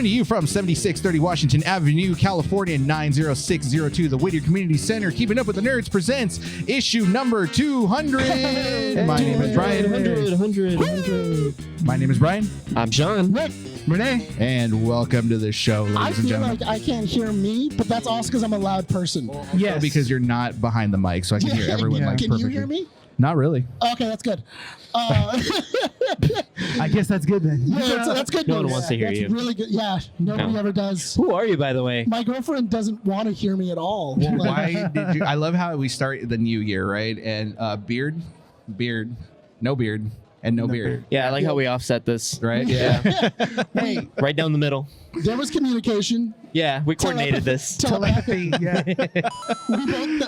Coming to you from 7630 Washington Avenue, California, 90602, the Whittier Community Center. Keeping Up with the Nerds presents issue number 200. My name is Bryan. 100. My name is Bryan. I'm Sean. Rene. And welcome to the show, I ladies and feel gentlemen. like I can't hear me, but that's also because I'm a loud person. Yes. Because you're not behind the mic, so I can hear everyone like Can perfectly. you hear me? Not really. Okay, that's good. I guess that's good then. Yeah, that's good. No one news. wants to hear That's you. really good. Yeah, nobody No. ever does. Who are you, by the way? My girlfriend doesn't want to hear me at all. Well, Like, why did you? I love how we start the new year, right? And beard, no beard, and no beard. Yeah, I like how we offset this. Right? Yeah. Hey, Right down the middle. there was communication. Yeah, we coordinated this. Telepathy. Yeah.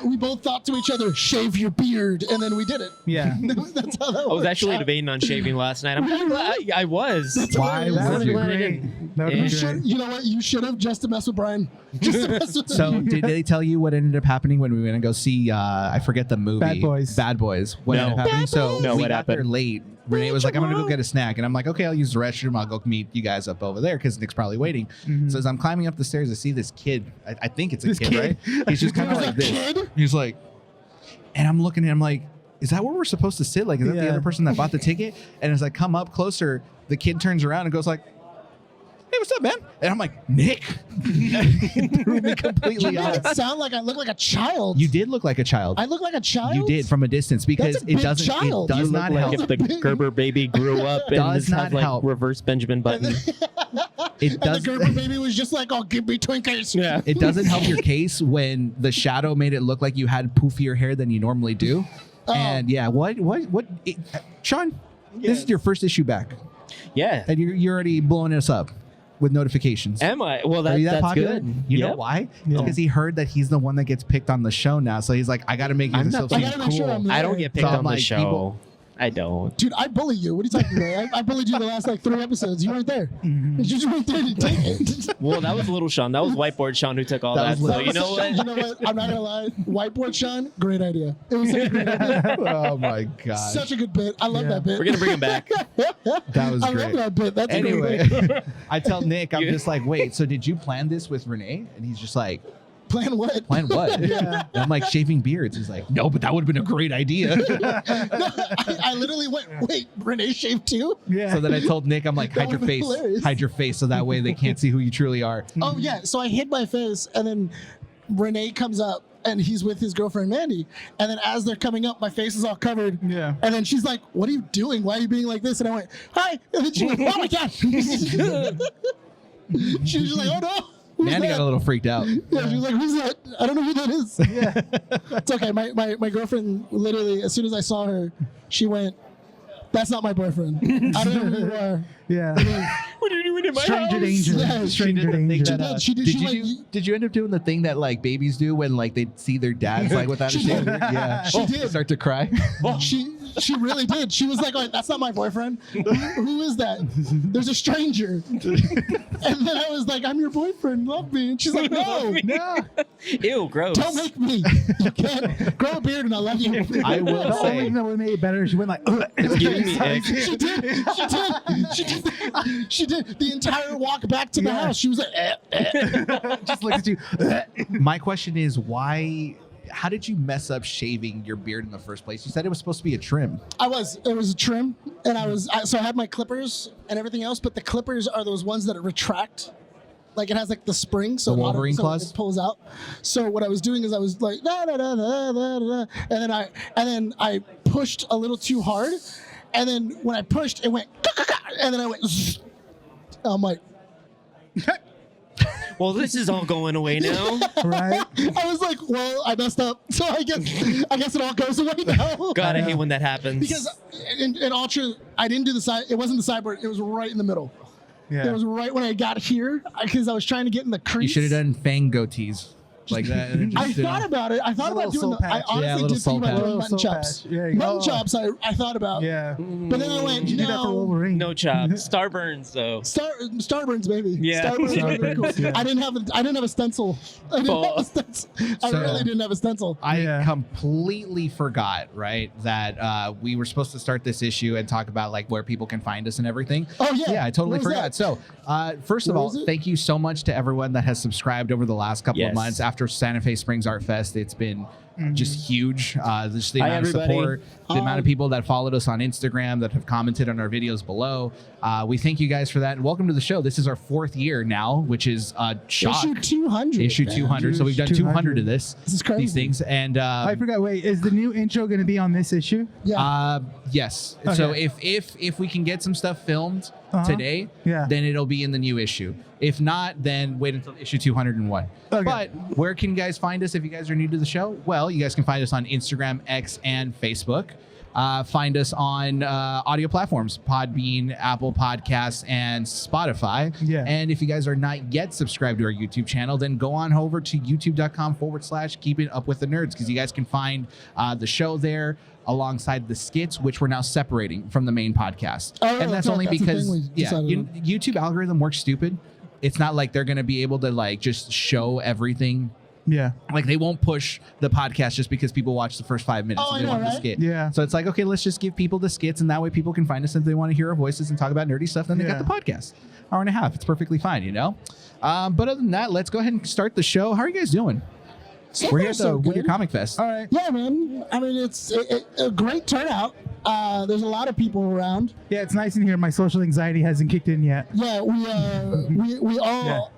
We both thought to each other, "Shave your beard," and then we did it. Yeah. That's how that I was worked actually out. debating on shaving last night. I'm kind of glad I was. Why That would would you? glad I Great. didn't. That would Yeah. be great. You know what? You should have just to mess with Bryan. Just to mess with So him. did they tell you what ended up happening when we went to go see? I forget the movie. Bad Boys. Bad Boys. What No. ended up happening? Bad So Boys. No, we what got there happened? late. Renee was like, "I'm gonna go get a snack," and I'm like, "Okay, I'll use the restroom. I'll go meet you guys up over there because Nick's probably waiting." So as I'm climbing up the stairs, I see this kid. I think it's a This kid, kid. right? He's just kind of There's like a this. kid? He's like, and I'm looking at him like, "Is that where we're supposed to sit? Like, is that the Yeah. other person that bought the ticket?" And as I come up closer, the kid turns around and goes like, "Hey, what's up, man?" And I'm like, "Nick." It threw me You completely made off. it sound like I look like a child. You did look like a child. I look like a child. You did from a distance because That's a it big doesn't. child. It You does You not look like help. if the Big- Gerber baby grew up and Does this not has like help. reverse Benjamin Button. It And the does. Gerber baby was just like, "Oh, give me Twinkies." Yeah. It doesn't help your case when the shadow made it look like you had poofier hair than you normally do. Oh. And yeah, Sean? This is your first issue back, Yeah. and you're already blowing us up with notifications. Am I? Well, Are you that that's popular? good. You know Yep. why? Yeah. Because he heard that he's the one that gets picked on the show now. So he's like, I got to make I'm yourself not- seem I gotta make sure cool. I'm I don't get picked So I'm on the like, show. people- I don't. Dude, I bully you. What are you talking about? I bullied you the last like 3 episodes. You weren't there. You just weren't there to take it. Well, that was little Sean. That was whiteboard Sean who took all That that. was So you know what? You know what? I'm not gonna lie. Whiteboard Sean, great idea. It was such a great idea. Oh my god, Such a good bit. I love that bit. We're gonna bring him back. that was I great. love that bit. That's a great Anyway, bit. I tell Nick, I'm You- just like, wait, so did you plan this with Rene? And he's just like, Plan what? plan what? Yeah. And I'm like, shaving beards. He's like, no, but that would have been a great idea. No, I literally went, wait, Rene shaved too? Yeah. So then I told Nick, I'm like, That hide your would've been face. hilarious. Hide your face so that way they can't see who you truly are. Oh yeah. So I hid my face, and then Rene comes up, and he's with his girlfriend Mandy. And then as they're coming up, my face is all covered. Yeah. And then she's like, "What are you doing? Why are you being like this?" And I went, "Hi." And then she went, "Oh my god." She was just like, "Oh no." Who's Mandy that? got a little freaked out. Yeah, she was like, "Who's that? I don't know who that is." Yeah. It's okay. My girlfriend literally, as soon as I saw her, she went, "That's not my boyfriend. I don't know who you are." Yeah. What are you doing in my Stranger house? danger. Yeah, Stranger she did the thing danger. that, She did. Did you end up doing the thing that like babies do when like they see their dads like without a She shave? did. Yeah, She did. Start to cry. She really did. She was like, "Oh, that's not my boyfriend. Who is that? There's a stranger." And then I was like, "I'm your boyfriend. Love me." And she's like, "No, No. Ew, gross. don't make me. You can't grow a beard and I love you." I will The only say, thing that would make it better is she went like, ugh. It's giving me ick. She did. She did. She did. She did. The entire walk back to the Yeah. house, she was like, Just looks at you. my question is why? How did you mess up shaving your beard in the first place? You said it was supposed to be a trim. It was a trim, and so I had my clippers and everything else, but the clippers are those ones that retract. Like it has like the spring, so The Wolverine claws? it pulls out. So what I was doing is I was like, da, da, da, da, da, da, and then I pushed a little too hard, and then when I pushed, it went, and then I went, zzz. I'm like, Well, this is all going away now. Right? I was like, well, I messed up, so I guess it all goes away now. God, I hate when that happens. Because in all truth, I didn't do the side. It wasn't the sideboard. It was right in the middle. Yeah. It was right when I got here because I was trying to get in the crease. You should have done fang goatees. like that. And then I just, you know. thought about it. I thought A little about doing soul the. I patch. Yeah, a honestly little did soul think about patch. doing A mutton little soul chops. patch. There you go. Mutton chops. I thought about. Yeah. But then I went. You do that for Wolverine. No chops. Starburns though. Starburns, baby. Yeah. Starburns are very cool. Starburns, yeah. I didn't have a stencil. I So- really didn't have a stencil. I Yeah. completely forgot, right, that we were supposed to start this issue and talk about like where people can find us and everything. Oh yeah. Yeah, I totally Where's forgot. that? So, first of Where all, is it? thank you so much to everyone that has subscribed over the last couple of Yes. months after Santa Fe Springs Art Fest. It's been just huge. Just the Hi, amount of everybody. support, the amount of people that followed us on Instagram, that have commented on our videos below. We thank you guys for that, and welcome to the show. This is our 4th year now, which is a shock. Issue 200. Issue man. 200. So we've done 200 of this. This is crazy. These things, and I forgot. Wait, is the new intro going to be on this issue? Yeah. yes. Okay. So if we can get some stuff filmed today, Yeah. then it'll be in the new issue. If not, then wait until issue 201. Okay. But where can you guys find us if you guys are new to the show? Well, you guys can find us on Instagram, X, and Facebook. Find us on audio platforms, Podbean, Apple Podcasts, and Spotify. Yeah. And if you guys are not yet subscribed to our YouTube channel, then go on over to youtube.com/keeping up with the nerds, because you guys can find the show there alongside the skits, which we're now separating from the main podcast. Oh, and that's right, only that's the because thing we decided on. YouTube algorithm works stupid. It's not like they're going to be able to like just show everything. Yeah. Like they won't push the podcast just because people watch the first 5 minutes Oh, and I they know, want the right? skit. Yeah. So it's like, okay, let's just give people the skits, and that way people can find us if they want to hear our voices and talk about nerdy stuff. Then they got Yeah. the podcast. Hour and a half. It's perfectly fine, you know? But other than that, let's go ahead and start the show. How are you guys doing? So We're far, here at the so Whittier good. ComicFest. All right. Yeah, man. I mean, it's a great turnout. There's a lot of people around. Yeah, it's nice in here. My social anxiety hasn't kicked in yet. Yeah, we all.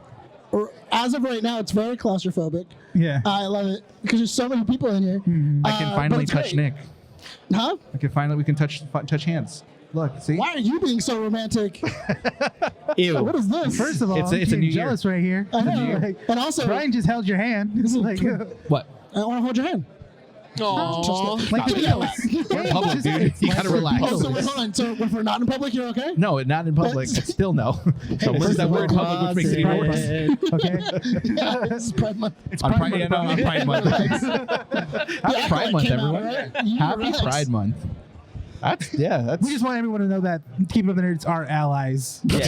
As of right now, it's very claustrophobic. Yeah. I love it because there's so many people in here. I can but finally it's touch great. Nick. Huh? We can touch hands. Look, see? Why are you being so romantic? Ew. What is this? First of all, It's a I'm getting new year. jealous right here. I know. Like, And also, Bryan just held your hand. It's like, What? I want to hold your hand. Aww. like the Stop Beatles. We're in public, dude. You gotta relax. Oh, so wait, hold on. So if we're not in public, you're okay? No, not in public. That's- Still no. So First that of we're in all, public, which makes it even worse. Okay. Yeah, this is Pride Month. It's On Pride Pride, yeah, Month, no, on Pride Month. Happy Yeah, Pride it Month, came out, everyone. right? You Happy relax. Pride Month. That's We just want everyone to know that Keep Up the Nerds are allies. Yes.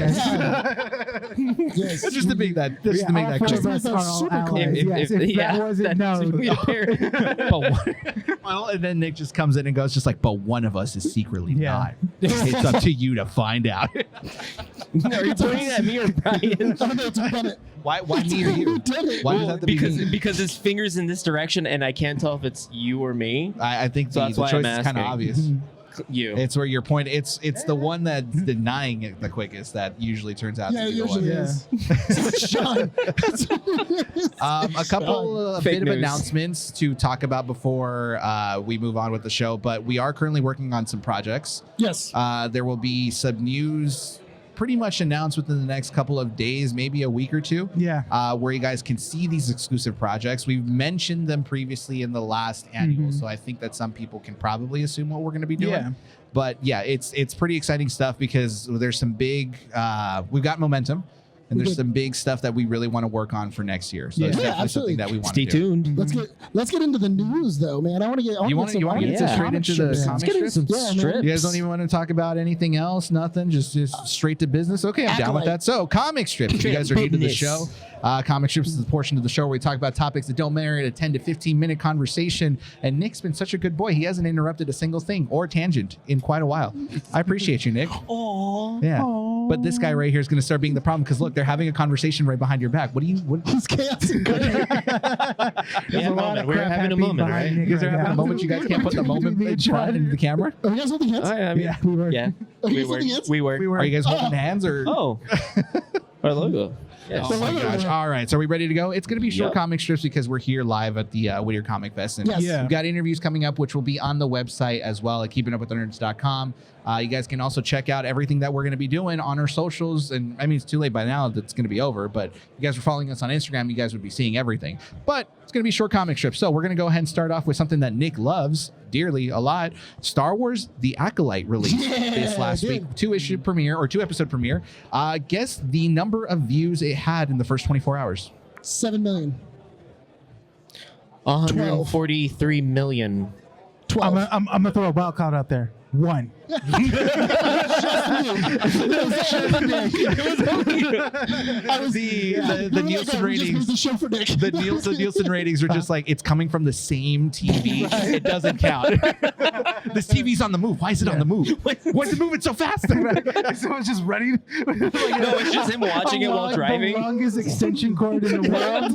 Yes. That's just to make that. Just to make that all clear. of us That's are all super allies. cool. Yes, if that wasn't known. Well, and then Nick just comes in and goes, just like, but one of us is secretly Yeah. not. It's up to you to find out. Are you pointing at me or Brian? Oh, no, it's Bennett. Why me or you? Who did it? Why does that have to be me? because his finger's in this direction and I can't tell if it's you or me. I think So the that's why choice I'm is kind of asking. obvious. You. It's where your point. It's the one that's denying it the quickest that usually turns out Yeah, to it be the one. usually is. Sean. A couple a Fake bit of news. announcements to talk about before we move on with the show, but we are currently working on some projects. Yes. There will be some news pretty much announced within the next couple of days, maybe a week or two. Yeah. Where you guys can see these exclusive projects. We've mentioned them previously in the last annual, so I think that some people can probably assume what we're going to be doing. Yeah. But yeah, it's pretty exciting stuff because there's some big, we've got momentum, and there's some big stuff that we really want to work on for next year. So it's Yeah, definitely absolutely. something that we want Stay to do. tuned. Let's get into the news though, man. I want to get. You want to get Yeah. straight into the strips. comic Let's get into strips? some Yeah, man. strips. You guys don't even want to talk about anything else? Nothing? Just straight to business? Okay, I'm down with Acolyte. that. So, comic strips. If you guys are new to the Business. show, comic strips is the portion of the show where we talk about topics that don't merit a 10 to 15 minute conversation. And Nick's been such a good boy. He hasn't interrupted a single thing or tangent in quite a while. I appreciate you, Nick. Aww. Yeah. But this guy right here is going to start being the problem because look, they're having a conversation right behind your back. What do you? What? He's chaos and good. Yeah, moment. We're having a moment, right? You guys are having a moment. You guys can't put the moment in front into the camera. Are you guys holding hands? I mean, Yeah, we were. yeah. Are you We holding were. hands? We were. We were. Are you guys holding hands or? Oh. Our logo. Yes. Oh my gosh. All right. So are we ready to go? It's going to be short Yep. comic strips because we're here live at the Whittier Comic Fest. And Yes. Yeah. we've got interviews coming up, which will be on the website as well at keepingupwiththenerds.com. You guys can also check out everything that we're going to be doing on our socials. And I mean, it's too late by now that's going to be over. But if you guys are following us on Instagram, you guys would be seeing everything. But it's going to be short comic strips. So we're going to go ahead and start off with something that Nick loves dearly a lot. Star Wars The Acolyte released this last week. 2-episode premiere. Guess the number of views it had in the first 24 hours. 7 million. 143 million. 12. I'm gonna throw a wild card out there. 1. It was the Nielsen ratings. The show for Nick. The Nielsen ratings are just like, it's coming from the same TV. It doesn't count. This TV's on the move. Why is it on the move? Why is it moving so fast? Someone's just running. No, it's just him watching it while driving. The longest extension cord in the world.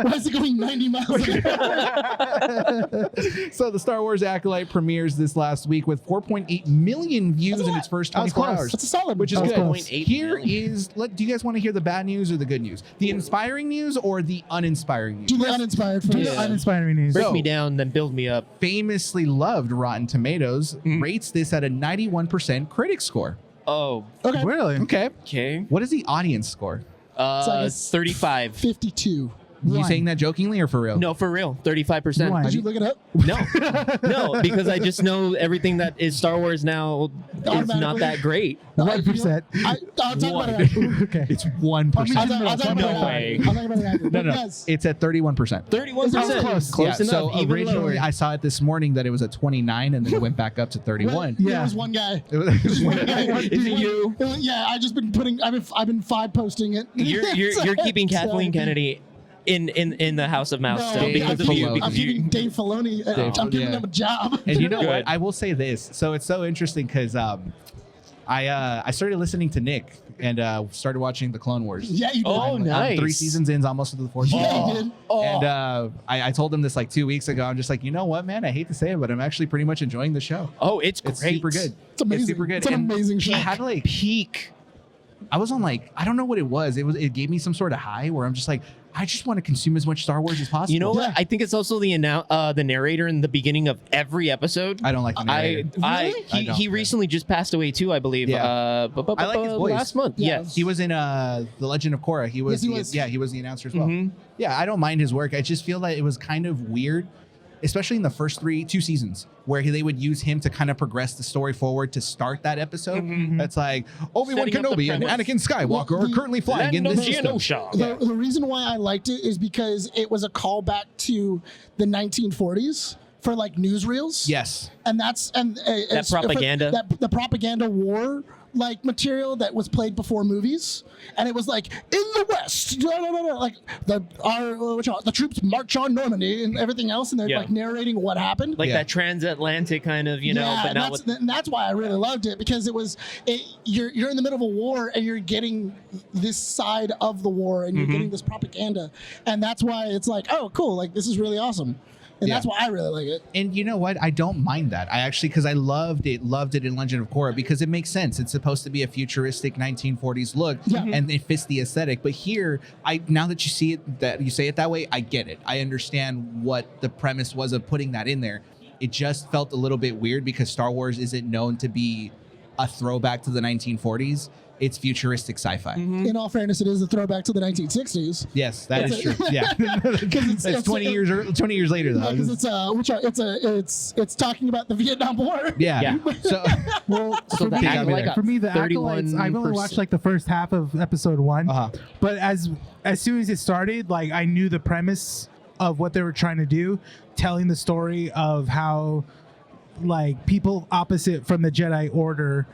Why is it going 90 miles an hour? So the Star Wars Acolyte premieres this last week with 4.8 million views in its first 24 hours. That's a solid. Which is That was good. close. Here is, do you guys want to hear the bad news or the good news? The inspiring news or the uninspiring news? Do the uninspired first. Do the uninspiring news. Break So- me down, then build me up. Famously loved Rotten Tomatoes rates this at a 91% critic score. Oh, Okay. Really? Okay. okay. What is the audience score? like a 35. 52. You One. saying that jokingly or for real? No, for real. 35%. One. Did you look it up? No, no, because I just know everything that is Star Wars now is not that great. 1%. I'll talk about it after. Okay. It's 1%. I'll talk about it No after. way. I'll talk about it after. No, no. Yes. It's at 31%. 31%. Close. Close enough. So even originally lower. I saw it this morning that it was at 29 and then it went back up to 31. Yeah, it was one guy. It was One guy. Is it you? Yeah, I just been putting. I've been five posting it. You're keeping Kathleen Kennedy in the House of Mouse No, still because Dave of you. Filoni. I'm Because you. keeping Dave Filoni. I'm giving him a job. And you know Good. what? I will say this. So it's so interesting because I started listening to Nick and started watching the Clone Wars. Yeah, you did. Oh, I'm nice. 3 seasons in, almost to the 4th season. Yeah, you did. And I told him this like 2 weeks ago. I'm just like, you know what, man? I hate to say it, but I'm actually pretty much enjoying the show. Oh, it's It's great. super good. It's amazing. It's super good. It's an And amazing show. I had like Peak. I was on like, I don't know what it was. It gave me some sort of high where I'm just like, I just want to consume as much Star Wars as possible. You know what? Yeah. I think it's also the narrator in the beginning of every episode. I don't like the narrator. Really? I don't. He recently just passed away too, I believe. Yeah. I like his voice. Last month. Yeah. Yes. He was in The Legend of Korra. He was, Yes, he was. Yeah, he was the announcer as well. Mhm. Yeah, I don't mind his work. I just feel that it was kind of weird, especially in the first 2 seasons, where they would use him to kind of progress the story forward to start that episode. That's like Obi-Wan Setting up the Kenobi and premise. Anakin Skywalker Well, are currently flying in Land this of system. Geonosha. The reason why I liked it is because it was a callback to the 1940s for like newsreels. Yes. And that's it's- propaganda. that the propaganda war like material that was played before movies, and it was like in the West, like the troops march on Normandy and everything else, and they're Yeah. like narrating what happened. Like Yeah. that transatlantic kind of, yeah, but and now that's, with and that's why I really loved it, because you're in the middle of a war and you're getting this side of the war and you're getting this propaganda, and that's why it's like, oh, cool, like this is really awesome, and Yeah. that's why I really like it. And you know what? I don't mind that. I actually, because I loved it in Legend of Korra because it makes sense. It's supposed to be a futuristic 1940s look, Yeah. and it fits the aesthetic. But here, now that you see it, that you say it that way, I get it. I understand what the premise was of putting that in there. It just felt a little bit weird because Star Wars isn't known to be a throwback to the 1940s. It's futuristic sci-fi. In all fairness, it is a throwback to the 1960s. Yes, that is It's true. Yeah, it's 20 years later though. Because it's talking about the Vietnam War. Yeah. Yeah. So Well, So for the me, Acolyte got for me, the Acolytes, I've only 31%. watched like the first half of episode 1. Uh-huh. But as soon as it started, like I knew the premise of what they were trying to do, telling the story of how like people opposite from the Jedi Order,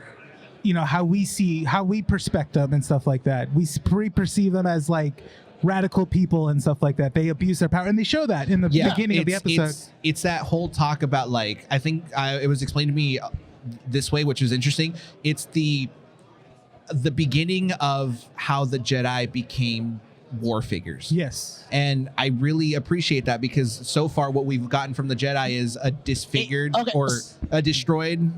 how we perspect them and stuff like that. We perceive them as like radical people and stuff like that. They abuse their power, and they show that in the beginning of the episode. It's that whole talk about like, I think it was explained to me this way, which was interesting. It's the beginning of how the Jedi became war figures. Yes. And I really appreciate that because so far what we've gotten from the Jedi is a disfigured Okay. or a destroyed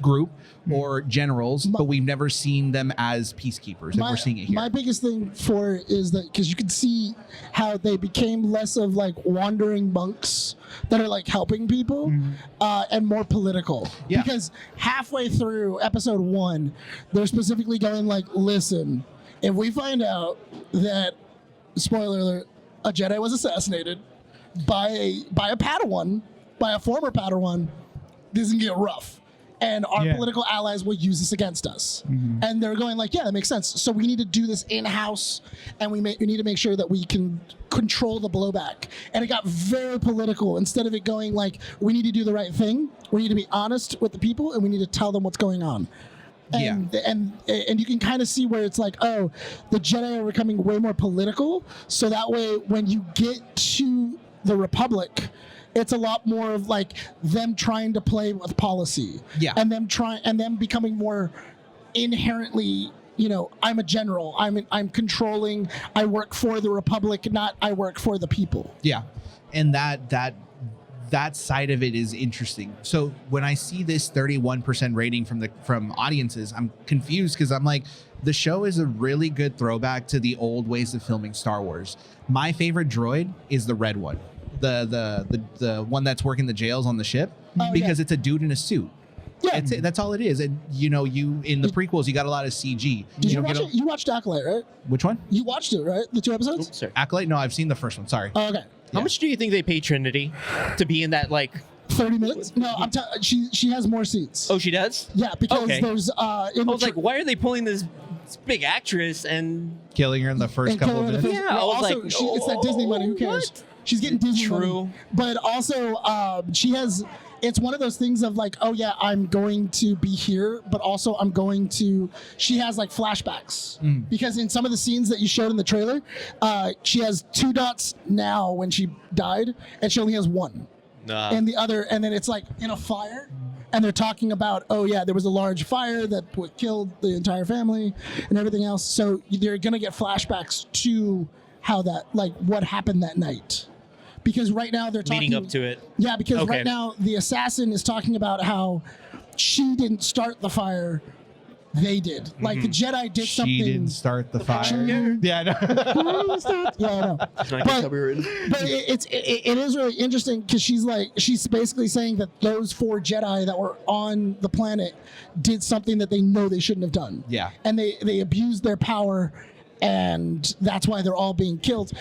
group or generals, but we've never seen them as peacekeepers, and we're seeing it here. My biggest thing for it is that because you can see how they became less of like wandering monks that are like helping people and more political. Yeah. Because halfway through episode 1, they're specifically going like, listen, if we find out that, spoiler alert, a Jedi was assassinated by a Padawan, by a former Padawan, this can get rough. and our Yeah. political allies will use this against us. And they're going like, yeah, that makes sense. So we need to do this in-house, and we need to make sure that we can control the blowback. And it got very political. Instead of it going like, we need to do the right thing, we need to be honest with the people, and we need to tell them what's going on. And you can kind of see where it's like, oh, the Jedi are becoming way more political. So that way, when you get to the Republic, it's a lot more of like them trying to play with policy, and them becoming more inherently, I'm a general. I'm controlling. I work for the Republic, not I work for the people. Yeah, and that side of it is interesting. So when I see this 31% rating from audiences, I'm confused because I'm like, the show is a really good throwback to the old ways of filming Star Wars. My favorite droid is the red one, the one that's working the jails on the ship, because it's a dude in a suit. Yeah, that's all it is. And you in the prequels, you got a lot of CG. Did you watch it? You watched Acolyte, right? Which one? You watched it, right? The 2 episodes? Oops, sorry. Acolyte? No, I've seen the first one. Sorry. Oh, okay. How much do you think they pay Trinity to be in that 30 minutes? No, she has more seats. Oh, she does? Yeah, because there's I was like, why are they pulling this big actress and killing her in the first couple of minutes? Yeah, I was also, like, it's that Disney money. Who cares? What? She's getting Disney money. But also, she has. It's one of those things of like, oh yeah, I'm going to be here, but also I'm going to. She has like flashbacks because in some of the scenes that you showed in the trailer, she has 2 dots now when she died, and she only has 1. And the other, and then it's like in a fire, and they're talking about, oh yeah, there was a large fire that killed the entire family and everything else. So they're gonna get flashbacks to how that, like, what happened that night. Because right now they're talking leading up to it. Yeah, because right now the assassin is talking about how she didn't start the fire. They did. Like the Jedi did something. She didn't start the fire. Yeah, I know. Yeah, I know. But it is really interesting because she's basically saying that those 4 Jedi that were on the planet did something that they know they shouldn't have done. Yeah. And they abused their power, and that's why they're all being killed.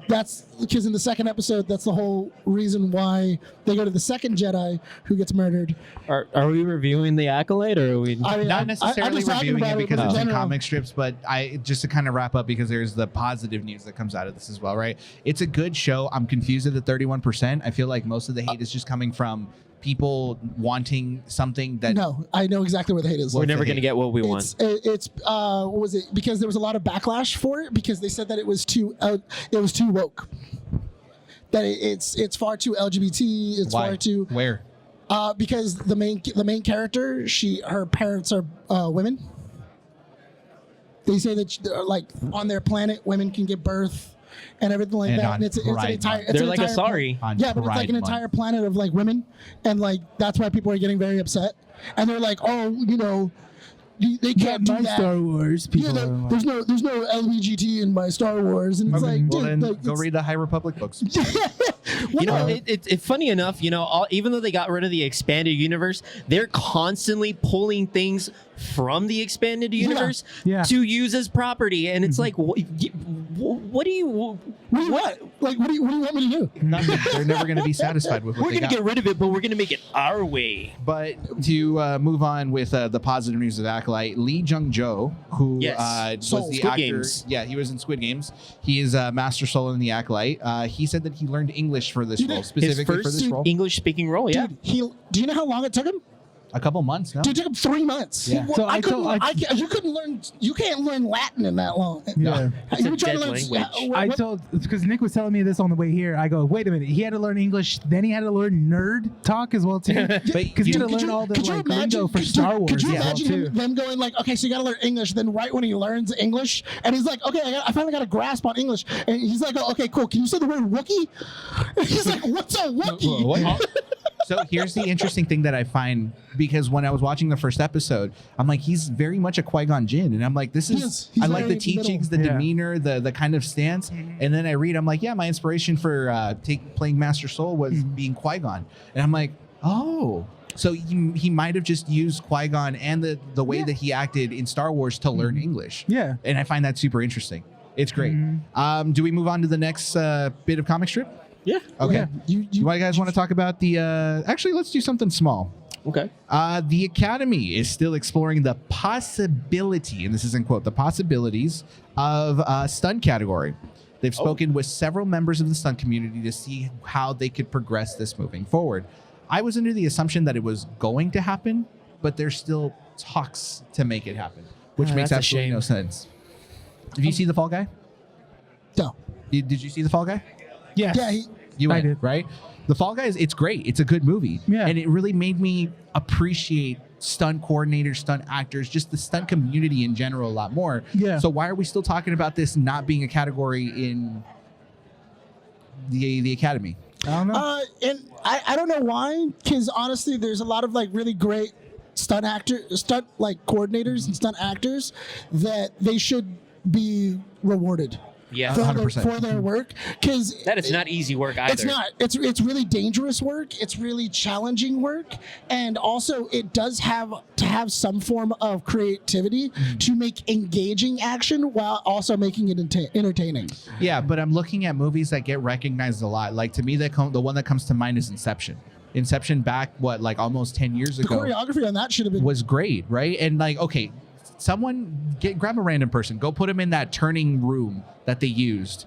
That's because in the second episode, that's the whole reason why they go to the second Jedi who gets murdered. Are we reviewing the Acolyte, or are we not necessarily reviewing it because it's in general. comic strips, but just to kind of wrap up, because there's the positive news that comes out of this as well, right? It's a good show. I'm confused at the 31%. I feel like most of the hate is just coming from people wanting something that. No, I know exactly where the hate is. We're never going to get what we want. It's what was it? Because there was a lot of backlash for it because they said that it was too woke. That it's far too LGBT. It's Why? far too Where? Because the main character, her parents are women. They say that like on their planet, women can give birth and everything like that. And it's an entire. They're like a sorry. Yeah, but it's like an entire planet of like women, and like that's why people are getting very upset. And they're like, oh, they can't do that. Star Wars people. Yeah, there's no LGBT in my Star Wars, and it's like, well, dude, then go read the High Republic books. It's funny enough, even though they got rid of the expanded universe, they're constantly pulling things from the expanded universe to use as property, and it's like, what do you what do you want me to do? Nothing. They're never going to be satisfied with what we're going to get rid of it, but we're going to make it our way. But to move on with the positive news of Acolyte, Lee Jung-jo, who was the Squid actor. Games. Yeah, he was in Squid Games. He is Master Soul in the Acolyte. He said that he learned English for this role, specifically for this role. English-speaking role, yeah. Dude, do you know how long it took him? A couple months, no? Dude, it took him 3 months. Yeah. So you can't learn Latin in that long. Yeah. It's a dead language. I told, because Nick was telling me this on the way here. I go, wait a minute. He had to learn English, then he had to learn nerd talk as well too. Because he had to learn all the lingo for Star Wars. Could you as well imagine too. them going like, okay, so you got to learn English. Then right when he learns English, and he's like, okay, I finally got a grasp on English. And he's like, oh, okay, cool. Can you say the word Wookiee? And he's like, what's a Wookiee? What? So here's the interesting thing that I find, because when I was watching the first episode, I'm like, he's very much a Qui-Gon Jinn. And I'm like, he's I like the teachings, the demeanor, the kind of stance. And then I read, I'm like, yeah, my inspiration for playing Master Soul was being Qui-Gon. And I'm like, oh. So he might have just used Qui-Gon and the way that he acted in Star Wars to learn English. Yeah. And I find that super interesting. It's great. Do we move on to the next bit of comic strip? Yeah. Okay. Yeah. You guys want to talk about the... actually, let's do something small. Okay. The Academy is still exploring the possibility, and this is in quote, the possibilities of a stunt category. They've spoken with several members of the stunt community to see how they could progress this moving forward. I was under the assumption that it was going to happen, but there's still talks to make it happen, which makes that's a absolutely shame. no sense. Have you seen The Fall Guy? No. Did you see The Fall Guy? Yes. Yeah, You I went, did. right? The Fall Guys, it's great. It's a good movie. Yeah. And it really made me appreciate stunt coordinators, stunt actors, just the stunt community in general a lot more. Yeah. So why are we still talking about this not being a category in the Academy? I don't know. And I don't know why, because honestly, there's a lot of like really great stunt like coordinators and stunt actors that they should be rewarded. Yeah. For 100%. their work, because That is not easy work either. it's not. It's really dangerous work. It's really challenging work, and also it does have to have some form of creativity to make engaging action while also making it entertaining. Yeah, but I'm looking at movies that get recognized a lot. Like to me, the one that comes to mind is Inception. Inception back, what, almost 10 years The ago choreography on that should have been. was great, right? And okay, someone grab a random person, go put them in that turning room that they used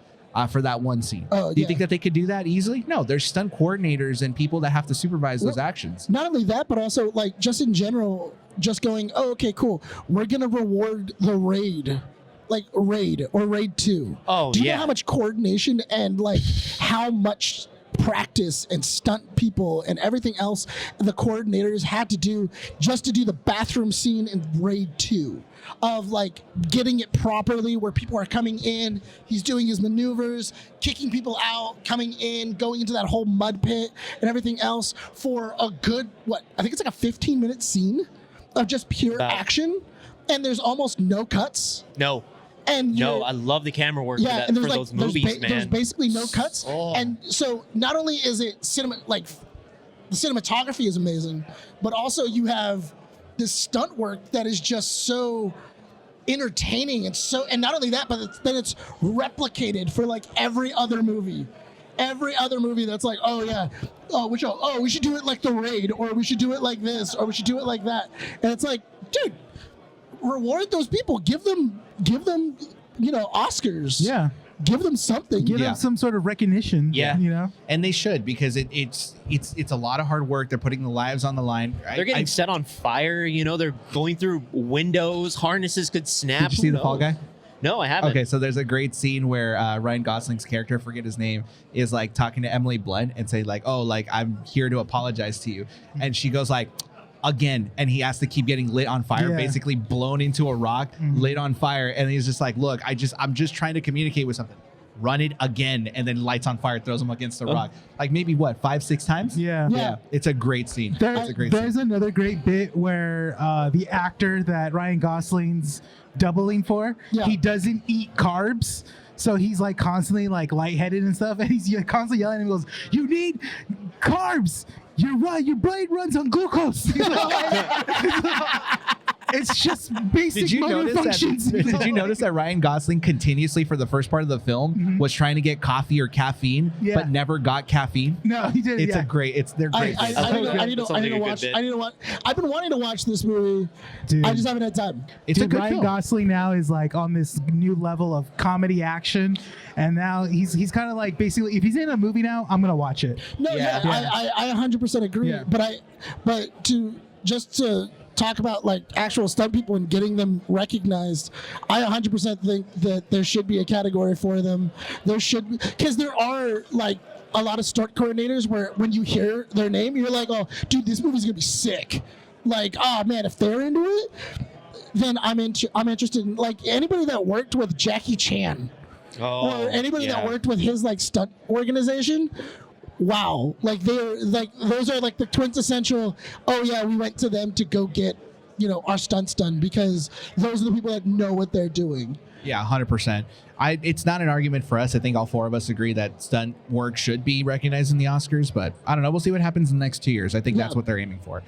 for that one scene. Oh, Do you yeah. think that they could do that easily? No, there's stunt coordinators and people that have to supervise those actions. Not only that, but also like just in general, just going, oh, okay, cool. We're gonna reward the raid, like Raid or Raid 2. Oh, Do you yeah. know how much coordination and like how much practice and stunt people and everything else the coordinators had to do just to do the bathroom scene in Raid 2 of like getting it properly where people are coming in, he's doing his maneuvers, kicking people out, coming in, going into that whole mud pit and everything else for a good, I think it's like a 15-minute scene of just pure action, and there's almost no cuts. No. And No, I love the camera work yeah, and for there's those movies, man. there's basically no cuts, Oh. and so not only is it the cinematography is amazing, but also you have this stunt work that is just so entertaining and not only that, but then it's replicated for like every other movie. Every other movie that's like, oh yeah, we should do it like The Raid, or we should do it like this, or we should do it like that, and it's like, dude, reward those people, give them, Oscars. Yeah. Give them something. Give Yeah. them some sort of recognition. Yeah. And they should, because it's a lot of hard work. They're putting the lives on the line. They're getting set on fire. They're going through windows. Harnesses could snap. Did you see Who The Fall knows? Guy? No, I haven't. Okay, so there's a great scene where Ryan Gosling's character, I forget his name, is like talking to Emily Blunt and say like, oh, like I'm here to apologize to you. And she goes like, again, and he has to keep getting lit on fire, Yeah. basically blown into a rock, lit on fire. And he's just like, look, I'm just trying to communicate with something. Run it again, and then lights on fire, throws him against the rock. Like maybe 5-6 times? Yeah. It's a great scene. It's a great There's scene. another great bit where the actor that Ryan Gosling's doubling for, he doesn't eat carbs. So he's like constantly like lightheaded and stuff, and he's constantly yelling at him. He goes, "You need carbs. Your brain runs on glucose." It's just basic Did you motor notice functions. that? Did you notice that Ryan Gosling continuously for the first part of the film was trying to get coffee or caffeine, Yeah. but never got caffeine? No, he did. It's yeah. a great. They're great. I need That sounds to like a good watch. bit. I need to watch. I've been wanting to watch this movie. Dude. I just haven't had time. It's a Dude, good Ryan film. Gosling now is like on this new level of comedy action, and now he's kind of like basically, if he's in a movie now, I'm gonna watch it. No, Yeah. I 100% agree. Yeah. But to talk about like actual stunt people and getting them recognized, I 100% think that there should be a category for them. There should, because there are like a lot of stunt coordinators where when you hear their name, you're like, oh, dude, this movie's gonna be sick. Like, oh man, if they're into it, then I'm interested in like anybody that worked with Jackie Chan or anybody that worked with his like stunt organization. Wow, like those are like the quintessential. Oh yeah, we went to them to go get our stunts done, because those are the people that know what they're doing. Yeah, 100%. It's not an argument for us. I think all four of us agree that stunt work should be recognized in the Oscars, but I don't know. We'll see what happens in the next 2 years. I think that's what they're aiming for.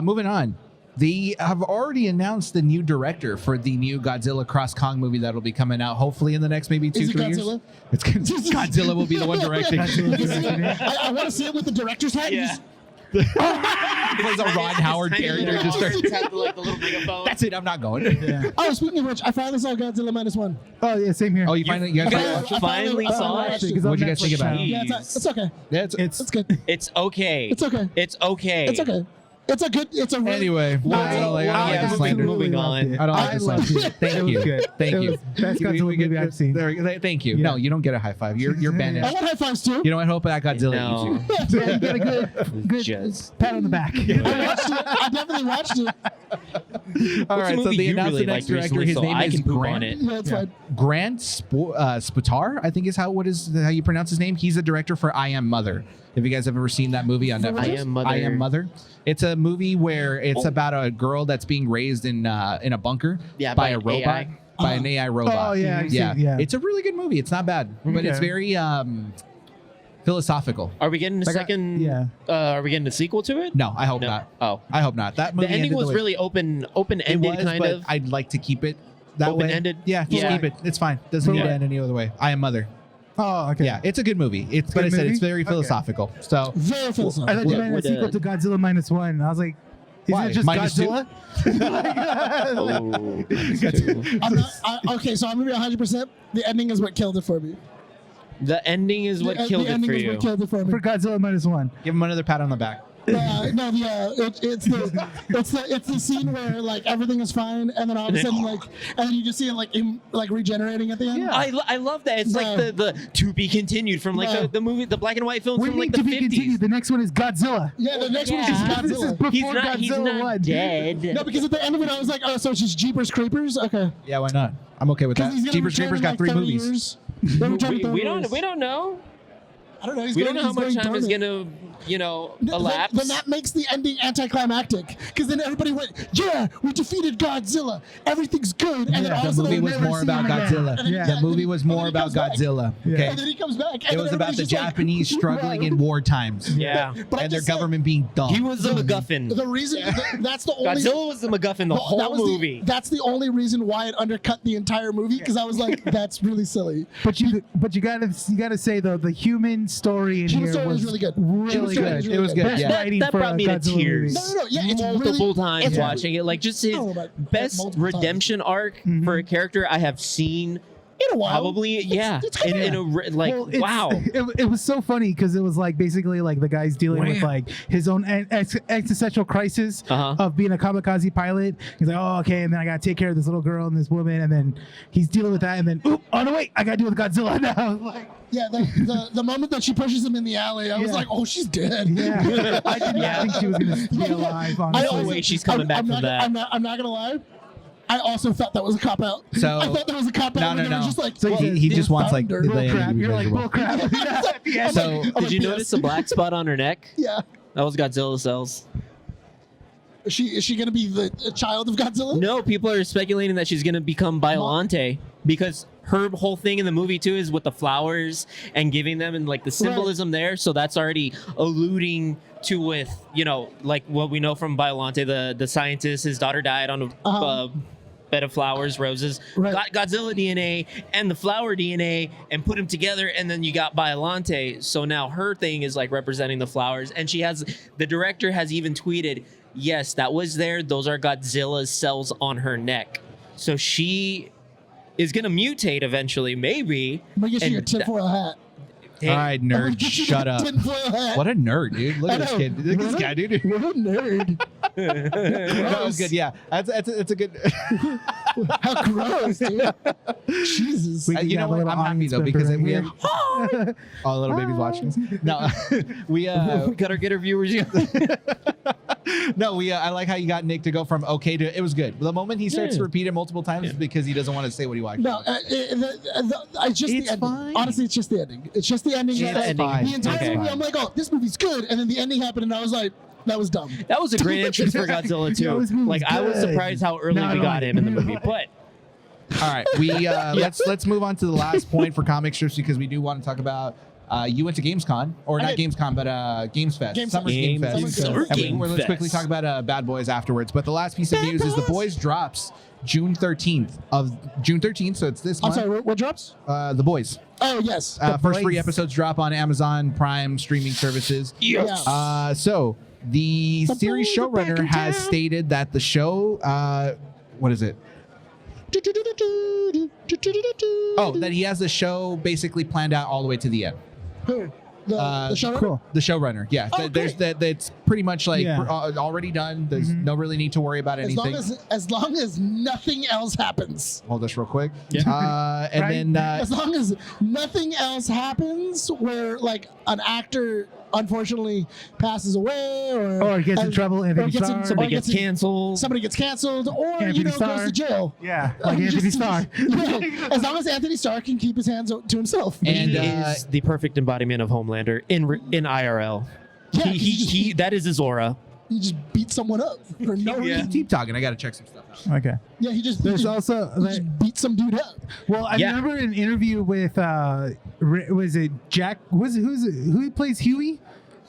Moving on. They have already announced the new director for the new Godzilla Cross Kong movie that'll be coming out hopefully in the next maybe 2-3 years. Godzilla? It's Godzilla will be the one directing. I want to see it with the director's hat. Yeah. He plays a Ron Howard character. Just starts. the little megaphone. That's it. I'm not going. Yeah. Oh, speaking of which, I finally saw Godzilla -1. Oh yeah, same here. Oh, you finally you guys I finally saw it? watched What'd you guys think about it? Yeah, it's okay. Yeah, It's good. It's okay. It's okay. It's okay. It's okay. It's a good. It's a really, Anyway, that's all I yeah, like to slander. moving on. I don't like I to loved slander. it. Thank It was you. good. Thank It you. was best Godzilla movie I've seen. Thank you. Yeah. No, you don't get a high five. You're I banished. want high fives too. You know what? I hope that Godzilla No. eats you. Yeah, you get a good Just- pat on the back. I definitely watched it. All right, so movie they you announced really the next liked director. recently, His so name I is can poop on Grant. it. Yeah, it's fine. Grant Spatar, I think is how you pronounce his name. He's the director for I Am Mother. Have you guys have ever seen that movie on Netflix? I Am Mother. I Am Mother. It's a movie where it's about a girl that's being raised in a bunker Yeah, by by a an robot. AI. By an AI robot. Oh, yeah, I've yeah. seen- yeah. It's a really good movie. It's not bad, but it's Okay. very philosophical. Are we getting a Like I- second? yeah. Are we getting a sequel to it? No, I hope No. not. Oh, I hope not. That movie the ending ended was way- really it open-ended, was, kind but of. I'd like to keep it that way. Open-ended? Yeah, just Yeah. keep it. It's fine. Doesn't need to Yeah. end any other way. I Am Mother. Oh, okay. Yeah, it's a good movie. It's Good but I said it's movie? very Okay. philosophical. So Very I philosophical. thought you meant a With sequel to Godzilla -1. I was like, Why? is it just Minus two? Godzilla? Oh. I'm not, okay, so I'm gonna be 100%. The ending is what killed it for me. The ending is what the killed it ending for is you. what killed it for me. For Godzilla -1. give him another pat on the back. It's the scene where like everything is fine, and then all of a sudden and then you just see it him regenerating at the end. Yeah. I love that. It's like the to be continued from like No. the movie, the black and white films What do from you like mean the to be 50s. continued? The next one is Godzilla. Yeah, the next one is just Yeah. This is Godzilla. before He's Godzilla not 1. dead. No, because at the end of it, I was like, oh, so it's just Jeepers Creepers? Okay. Yeah, why not? I'm okay with Because that. he's gonna Jeepers return Creepers in, got like, 3 30 movies. years. They return in 30 we years. don't know. I don't know. We don't know how much time is gonna. gonna elapse. Then that makes the ending anticlimactic, because then everybody went, "Yeah, we defeated Godzilla. Everything's good." And then all The of a sudden, movie we was never more see about him again. Godzilla. And then- The movie was and then more he about comes back. Godzilla. Yeah. Okay. And then he comes back. And It then was about everybody's the just like, Japanese struggling "Right." in war times. Yeah. But I And their just said, government being dumb. He was the MacGuffin. The reason that's the only. Godzilla was the MacGuffin the that whole was movie. That's the only reason why it undercut the entire movie, because I was like, "That's really silly." But you gotta say though, the human story in Human here story was was really good. Really Human story good. was really It was good, Best yeah. writing that for brought a me to Godzilla tears. movie. No, yeah, it's multiple really, times it's watching it. Like just his Oh, but best multiple times. redemption arc for a character I have seen. in a while. Probably, yeah. It's in a like, Well, it's- wow. It was so funny because it was like basically like the guy's dealing with like his own existential crisis of being a kamikaze pilot. He's like, oh, okay, and then I gotta take care of this little girl and this woman, and then he's dealing with that, and then oh no, wait, I gotta deal with Godzilla now. Like, Yeah, the moment that she pushes him in the alley, I was Yeah. like, "Oh, she's dead." yeah, I did not think she was gonna be alive. I Honestly. also- way she's coming back I'm from not, that. I'm not gonna lie. I also thought that was a cop out. So- I thought that was a cop out. No, when they were just like, So he just wants like Bull the bull crap. ending to be You're like miserable. bull crap. At the end. So Did you notice the black spot on her neck? Yeah. That was Godzilla cells. Is she gonna be the child of Godzilla? No, people are speculating that she's gonna become Biollante because her whole thing in the movie too is with the flowers and giving them and like the symbolism there. So that's already alluding to with like what we know from Biollante, the scientist. His daughter died on a bed of flowers, roses. Right. Got Godzilla DNA and the flower DNA and put them together, and then you got Biollante. So now her thing is like representing the flowers, and the director has even tweeted, yes, that was there. Those are Godzilla's cells on her neck. So she is gonna mutate eventually, maybe. I'm gonna get you And your tinfoil hat. All right, I'm gonna nerd, get you shut the up. tinfoil hat. What a nerd, dude. Look I at this know. kid. Look at this guy, dude. What a nerd. That was good. Yeah, that's a good. How gross, dude. Jesus. We can You have know a what? little I'm happy audience though because member we here. have all little babies watching us. No, we We gotta get our viewers. no, we. I like how you got Nick to go from okay to it was good. The moment he starts Yeah. to repeat it multiple times is because he doesn't want to say what he watched. No, I just It's the ending. fine. Honestly, it's just the ending. It's just the ending. Just the ending. The entire Okay. movie, I'm like, oh, this movie's good, and then the ending happened, and I was like, that was dumb. That was a great entrance for Godzilla Yeah, too. this movie's Like I was good. surprised how early No, we no, got him in the no. movie, but. All right, we let's move on to the last point for comic strips because we do want to talk about. You went to GamesCon, or not did. GamesCon, but Games Fest, Games Summer Fest. Game Games Fest. Summer And Game let's quickly Fest. talk about Bad Boys afterwards. But the last piece of news is The Boys drops June 13th. So it's this I'm month. sorry, what drops? The Boys. Oh, yes. First 3 Boys. episodes drop on Amazon Prime streaming services. Yes. So The series boys are back showrunner in has town. stated that the show, what is it? Oh, that he has the show basically planned out all the way to the end. Who? The showrunner? Cool. The showrunner, yeah. Oh, There's great. that's pretty much like Yeah. already done. There's no really need to worry about anything. As long as nothing else happens. Hold this real quick. Yeah. And Right. then As long as nothing else happens where like an actor unfortunately passes away Or gets in trouble, Anthony Starr. Somebody gets canceled. Somebody gets canceled or Anthony goes Starr. to jail. Yeah, like Anthony Starr. Yeah, as long as Anthony Starr can keep his hands to himself. And, He is the perfect embodiment of Homelander in IRL. Yeah, he that is his aura. he just beat someone up for no reason. keep talking. I got to check some stuff out. Okay. Yeah, he just There's also just beat some dude up. well, I Yeah. remember an interview with was it Jack? Who plays Huey?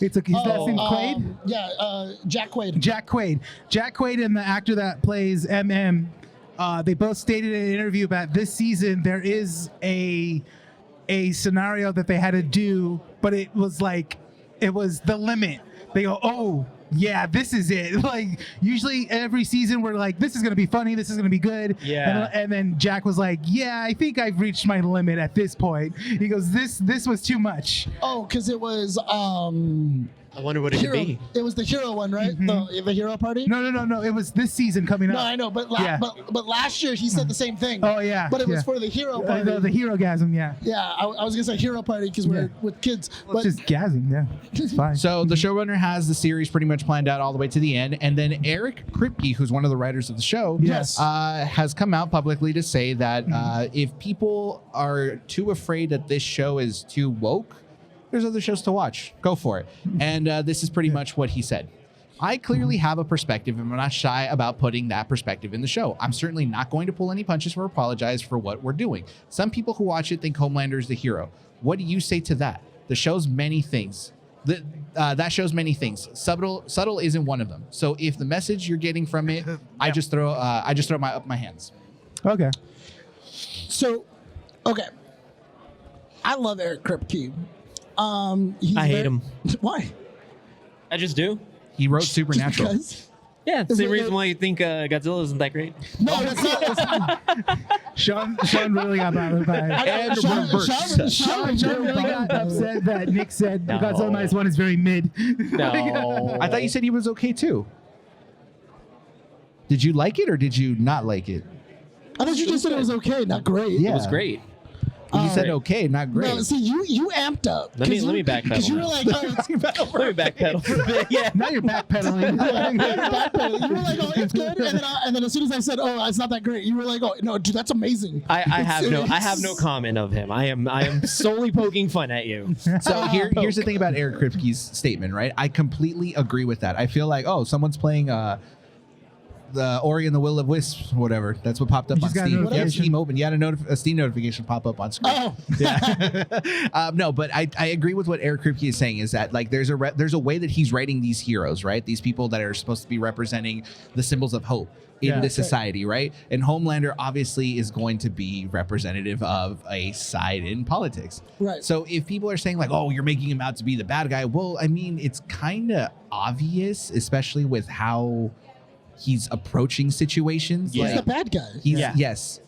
It's his last name Quaid. Jack Quaid. Jack Quaid. Jack Quaid and the actor that plays MM. They both stated in an interview about this season there is a scenario that they had to do, but it was the limit. They go, oh yeah, this is it. Like usually every season we're like, this is gonna be funny, this is gonna be good. Yeah. And then Jack was like, yeah, I think I've reached my limit at this point. He goes, this was too much. Oh, because it was I wonder what it could hero. be. It was the hero one, right? The hero party. No. It was this season coming up. No, I know, but Yeah. but last year he said the same thing. Oh yeah. But it was yeah. for the hero party. The hero gasm, yeah. Yeah, I was gonna say hero party because we're Yeah. with kids. Well, But it's just gasm, yeah. It's fine. So the showrunner has the series pretty much planned out all the way to the end, and then Eric Kripke, who's one of the writers of the show, Yes. has come out publicly to say that if people are too afraid that this show is too woke, there's other shows to watch. Go for it. And this is pretty much what he said. I clearly have a perspective, and I'm not shy about putting that perspective in the show. I'm certainly not going to pull any punches or apologize for what we're doing. Some people who watch it think Homelander is the hero. What do you say to that? The show's many things. That shows many things. Subtle isn't one of them. So if the message you're getting from it, I just throw up my hands. Okay. so, okay. I love Eric Kripke. I hate him. Why? I just do. He wrote Just Supernatural. because? Yeah, it's Is the it- reason why you think Godzilla isn't that great. No, that's not. Sean really got bothered by it. And Sean Really got upset that Nick said No. Godzilla Minus One is very mid. No. I thought you said he was okay too. Did you like it or did you not like it? I thought you just said it was okay, not great. Yeah. It was great. You said Great. okay, not great. No, see, you amped up. Let me backpedal Because you were now. like, oh, it's Let me backpedal for a bit. Yeah. Now you're backpedaling. backpedaling. You were like, oh, it's good, and then as soon as I said, oh, it's not that great, you were like, oh, no, dude, that's amazing. I have no comment of him. I am solely poking fun at you. So here's the thing about Eric Kripke's statement, right? I completely agree with that. I feel like, oh, someone's playing the Ori and the Will of Wisps, whatever. That's what popped up You on just got a Steam. You have notification. Steam open. You had a Steam notification pop up on screen. Oh, Yeah. No, but I agree with what Eric Kripke is saying. Is that like there's a way that he's writing these heroes, right? These people that are supposed to be representing the symbols of hope in Yeah. this society, right? And Homelander obviously is going to be representative of a side in politics. Right. So if people are saying like, oh, you're making him out to be the bad guy, well, I mean, it's kind of obvious, especially with how he's approaching situations. Yeah. he's the bad guy. He's Yeah. yes,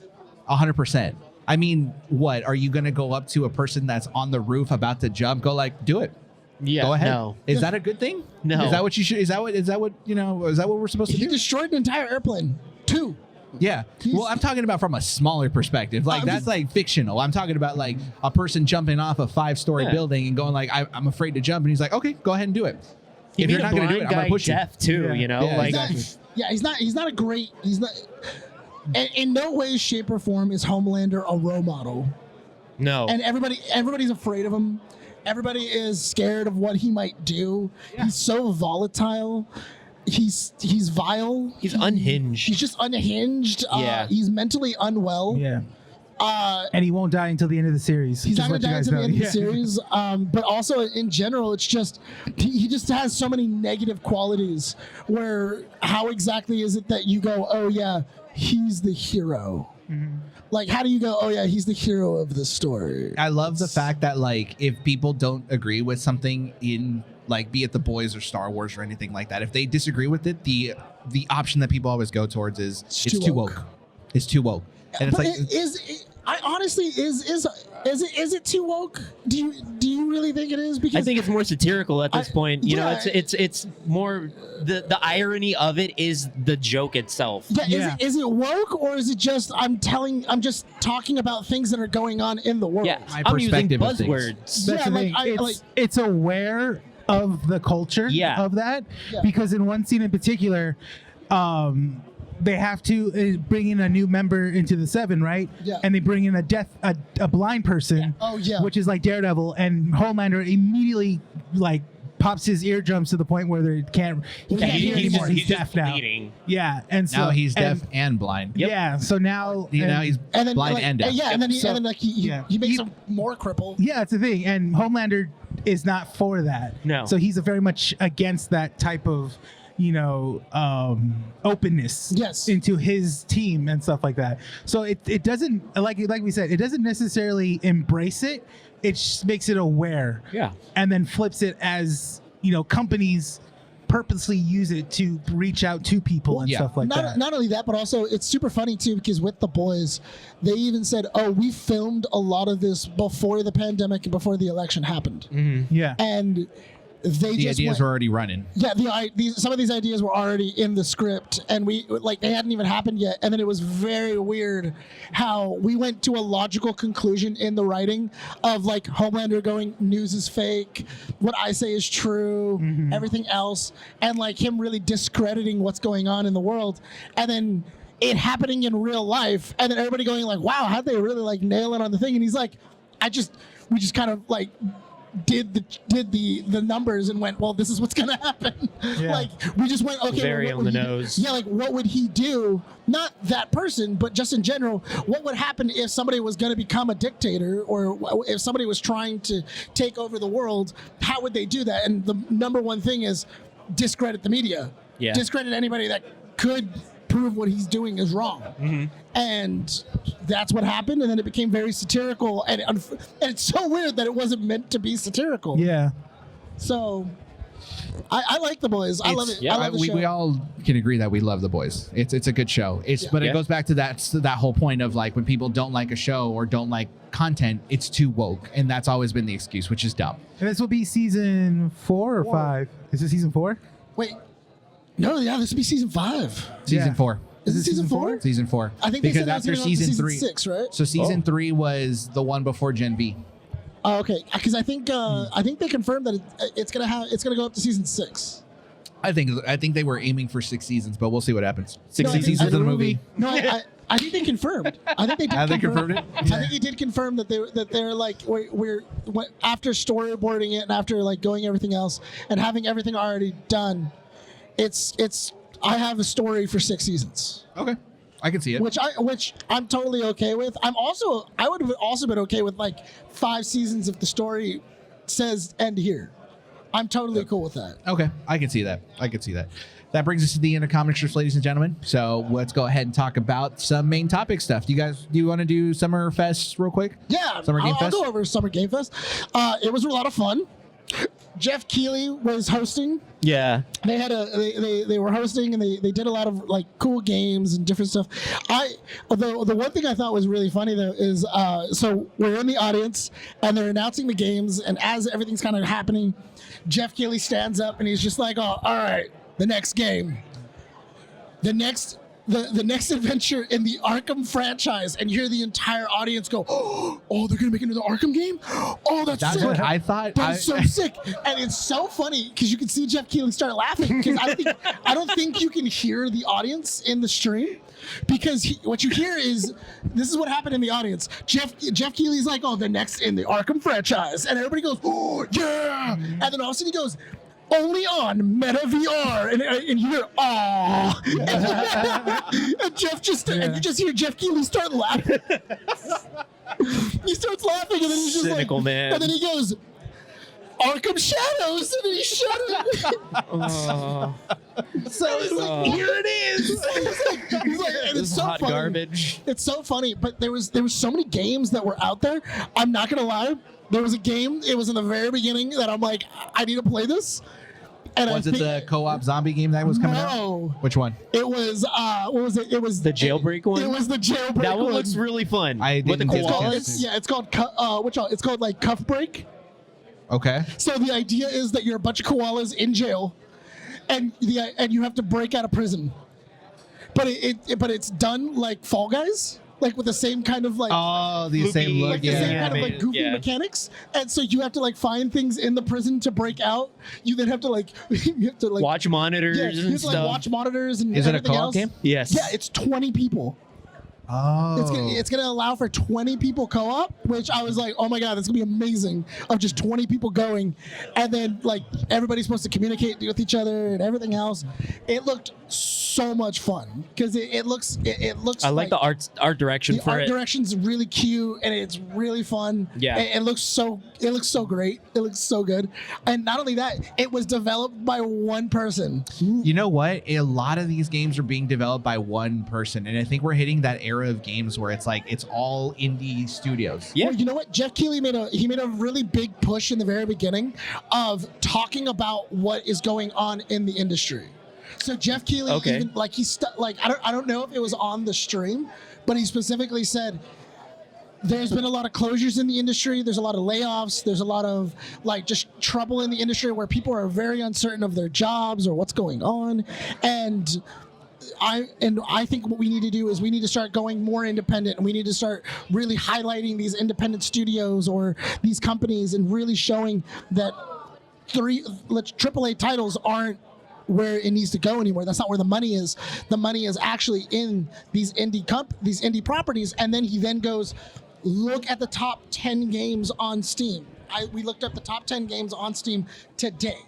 100%. I mean, what are you gonna go up to a person that's on the roof about to jump? Go like, do it. Yeah. Go ahead. No. Is that a good thing? No. Is that what you should? Is that what you know? Is that what we're supposed to He do? destroyed an entire airplane. 2. Yeah. Well, I'm talking about from a smaller perspective. Like I'm that's just- like fictional. I'm talking about like a person jumping off a 5-story Yeah. building and going like, I'm afraid to jump, and he's like, okay, go ahead and do it. He If made you're a not gonna do blind it, I'm gonna guy push you. deaf too. Yeah. You know, Yeah, like exactly. He's not a great. He's not. In no way, shape, or form is Homelander a role model. no. And everybody's afraid of him. Everybody is scared of what he might do. He's so volatile. He's vile. He's unhinged. He's just unhinged. Yeah. He's mentally unwell. Yeah. Uh, And he won't die until the end of the series. He's just not going to let die you until the end of the guys know. series. But also, in general, it's just, he just has so many negative qualities where how exactly is it that you go, oh, yeah, he's the hero? Like, how do you go, oh, yeah, he's the hero of the story? I love the fact that like if people don't agree with something in like be it The Boys or Star Wars or anything like that. If they disagree with it, the option that people always go towards is it's too woke. It's too woke. And it's but like I honestly is it too woke? Do you really think it is? Because I think it's more satirical at this point. You know, it's more the irony of it is the joke itself. Yeah. Is it woke, or is it just I'm just talking about things that are going on in the world? Yeah, My I'm using perspective of things. buzzwords. That's the thing. It's aware of the culture of that, because in one scene in particular, they have to bring in a new member into the Seven, right? Yeah. And they bring in a blind person. Oh yeah. Which is like Daredevil, and Homelander immediately like pops his eardrums to the point where he can't hear anymore. He's deaf now. Bleeding. Yeah, and so now he's deaf and blind. Yeah, so now he's blind and deaf. Yeah, and then he makes him more crippled. Yeah, that's the thing. And Homelander is not for that. No. So he's very much against that type of, openness into his team and stuff like that. So it doesn't, like we said, it doesn't necessarily embrace it. It just makes it aware. Yeah. And then flips it as, companies purposely use it to reach out to people and stuff like that. Not only that, but also it's super funny too, because with The Boys, they even said, we filmed a lot of this before the pandemic and before the election happened. Mm-hmm. Yeah. And the ideas were already running. Yeah, some of these ideas were already in the script, and they hadn't even happened yet. And then it was very weird how we went to a logical conclusion in the writing of like Homelander going, news is fake, what I say is true, everything else, and like him really discrediting what's going on in the world, and then it happening in real life, and then everybody going like, wow, how'd they really like nail it on the thing? And he's like, we just kind of like did the numbers and went, well, this is what's gonna happen. Like we just went, okay, very on the nose. Yeah, like what would he do? Not that person, but just in general, what would happen if somebody was gonna become a dictator, or if somebody was trying to take over the world? How would they do that? And the number one thing is discredit the media. Yeah. Discredit anybody that could prove what he's doing is wrong. And that's what happened, and then it became very satirical, and it's so weird that it wasn't meant to be satirical. Yeah. So I like The Boys. I love it. Yeah, I love the show. We all can agree that we love The Boys. It's a good show. But it goes back to that whole point of like when people don't like a show or don't like content, it's too woke, and that's always been the excuse, which is dumb. And this will be season 4 or 5. Is it season 4? Wait. No, this would be season 5. Season 4. Is it season 4? Season 4. I think because after season 3, 6, right? So season 3 was the one before Gen V. Oh, okay. Because I think they confirmed that it's gonna go up to season 6. I think they were aiming for 6 seasons, but we'll see what happens. 6 seasons of the movie. No, I think they confirmed. I think they did. They confirmed it. I think he did confirm that they're like we're after storyboarding it and after like going everything else and having everything already done. I have a story for 6 seasons. Okay, I can see it. Which I'm totally okay with. I would have also been okay with like 5 seasons if the story says end here. I'm totally cool with that. Okay, I can see that. That brings us to the end of Comic Strips, ladies and gentlemen. So let's go ahead and talk about some main topic stuff. Do you want to do Summer Fest real quick? Yeah, Summer Game Fest. I'll go over Summer Game Fest. It was a lot of fun. Jeff Keighley was hosting. Yeah, they had they were hosting, and they did a lot of like cool games and different stuff. The one thing I thought was really funny though is so we're in the audience and they're announcing the games, and as everything's kind of happening, Jeff Keighley stands up and he's just like, oh, all right, the next game, the next adventure in the Arkham franchise, and you hear the entire audience go, oh, they're gonna make another Arkham game? Oh, that's sick. What I thought. That's so sick. And it's so funny because you can see Jeff Keighley start laughing, because I don't think you can hear the audience in the stream, because what you hear is, this is what happened in the audience. Jeff Keighley's like, oh, the next in the Arkham franchise, and everybody goes, oh yeah, and then all of a sudden he goes, only on Meta VR, and you hear, "Aw!" and you just hear Jeff Keighley start laughing. He starts laughing, and then he's just cynical, like, man. And then he goes, "Arkham Shadows," and then he shut it. So it's like, here it is. He's like, and it's so hot funny. Garbage. It's so funny, but there was so many games that were out there. I'm not gonna lie. There was a game. It was in the very beginning that I'm like, I need to play this. And Was it the co-op zombie game that was coming out? No. Which one? It was what was it? It was The jailbreak one? It was the jailbreak. That one looks really fun. With the didn't get a koalas. chance to. Yeah, it's called it's called like Cuff Break. Okay. So the idea is that you're a bunch of koalas in jail, and you have to break out of prison. But it's done like Fall Guys, like with the same kind of like The same look. like the same kind of like goofy mechanics, and so you have to like find things in the prison to break out. You then have to like watch monitors you and have to stuff. like watch monitors and Is it a everything co-op else. game? Yes. Yeah, it's 20 people. Oh. It's gonna allow for 20 people co-op, which I was like, oh my god, that's gonna be amazing. Of just 20 people going, and then like everybody's supposed to communicate with each other and everything else. It looked so much fun because it looks. I like the art direction the for art it. direction's really cute and it's really fun. Yeah. It looks so great. It looks so good. And not only that, it was developed by one person. You know what? A lot of these games are being developed by one person, and I think we're hitting that era of games where it's like it's all indie studios. Yeah. Well, you know what? Jeff Keighley made a really big push in the very beginning of talking about what is going on in the industry. So Jeff Keighley, even like I don't know if it was on the stream, but he specifically said there's been a lot of closures in the industry. There's a lot of layoffs. There's a lot of like just trouble in the industry where people are very uncertain of their jobs or what's going on. And I think what we need to do is we need to start going more independent, and we need to start really highlighting these independent studios or these companies and really showing that AAA titles aren't where it needs to go anymore. That's not where the money is. The money is actually in these indie properties. And then he then goes, look at the top 10 games on Steam. We looked up the top 10 games on Steam today.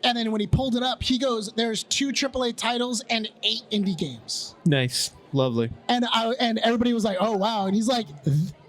And then when he pulled it up, he goes, there's 2 AAA titles and 8 indie games. Nice. Lovely. And everybody was like, oh, wow. And he's like,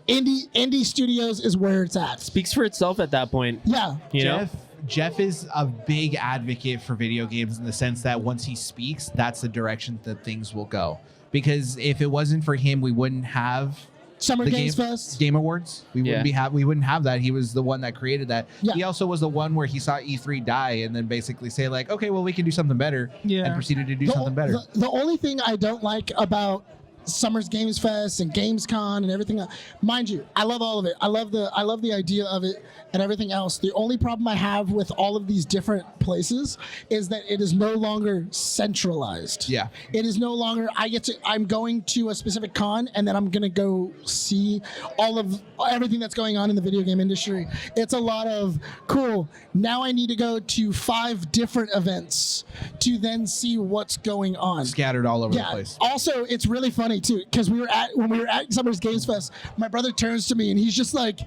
indie studios is where it's at. Speaks for itself at that point. Yeah. You know? Jeff is a big advocate for video games in the sense that once he speaks, that's the direction that things will go. Because if it wasn't for him, we wouldn't have Summer the Games Fest. Game Awards. We wouldn't have that. He was the one that created that. Yeah. He also was the one where he saw E3 die and then basically say like, okay, well, we can do something better. Yeah. And proceeded to do something better. The only thing I don't like about Summer's Games Fest and Gamescom and everything else, mind you, I love all of it. I love the idea of it and everything else. The only problem I have with all of these different places is that it is no longer centralized. Yeah. It is no longer I'm going to a specific con and then I'm gonna go see all of everything that's going on in the video game industry. It's a lot of cool. Now I need to go to 5 different events to then see what's going on. Scattered all over the place. Also, it's really funny too, because when we were at Summer's Games Fest, my brother turns to me and he's just like,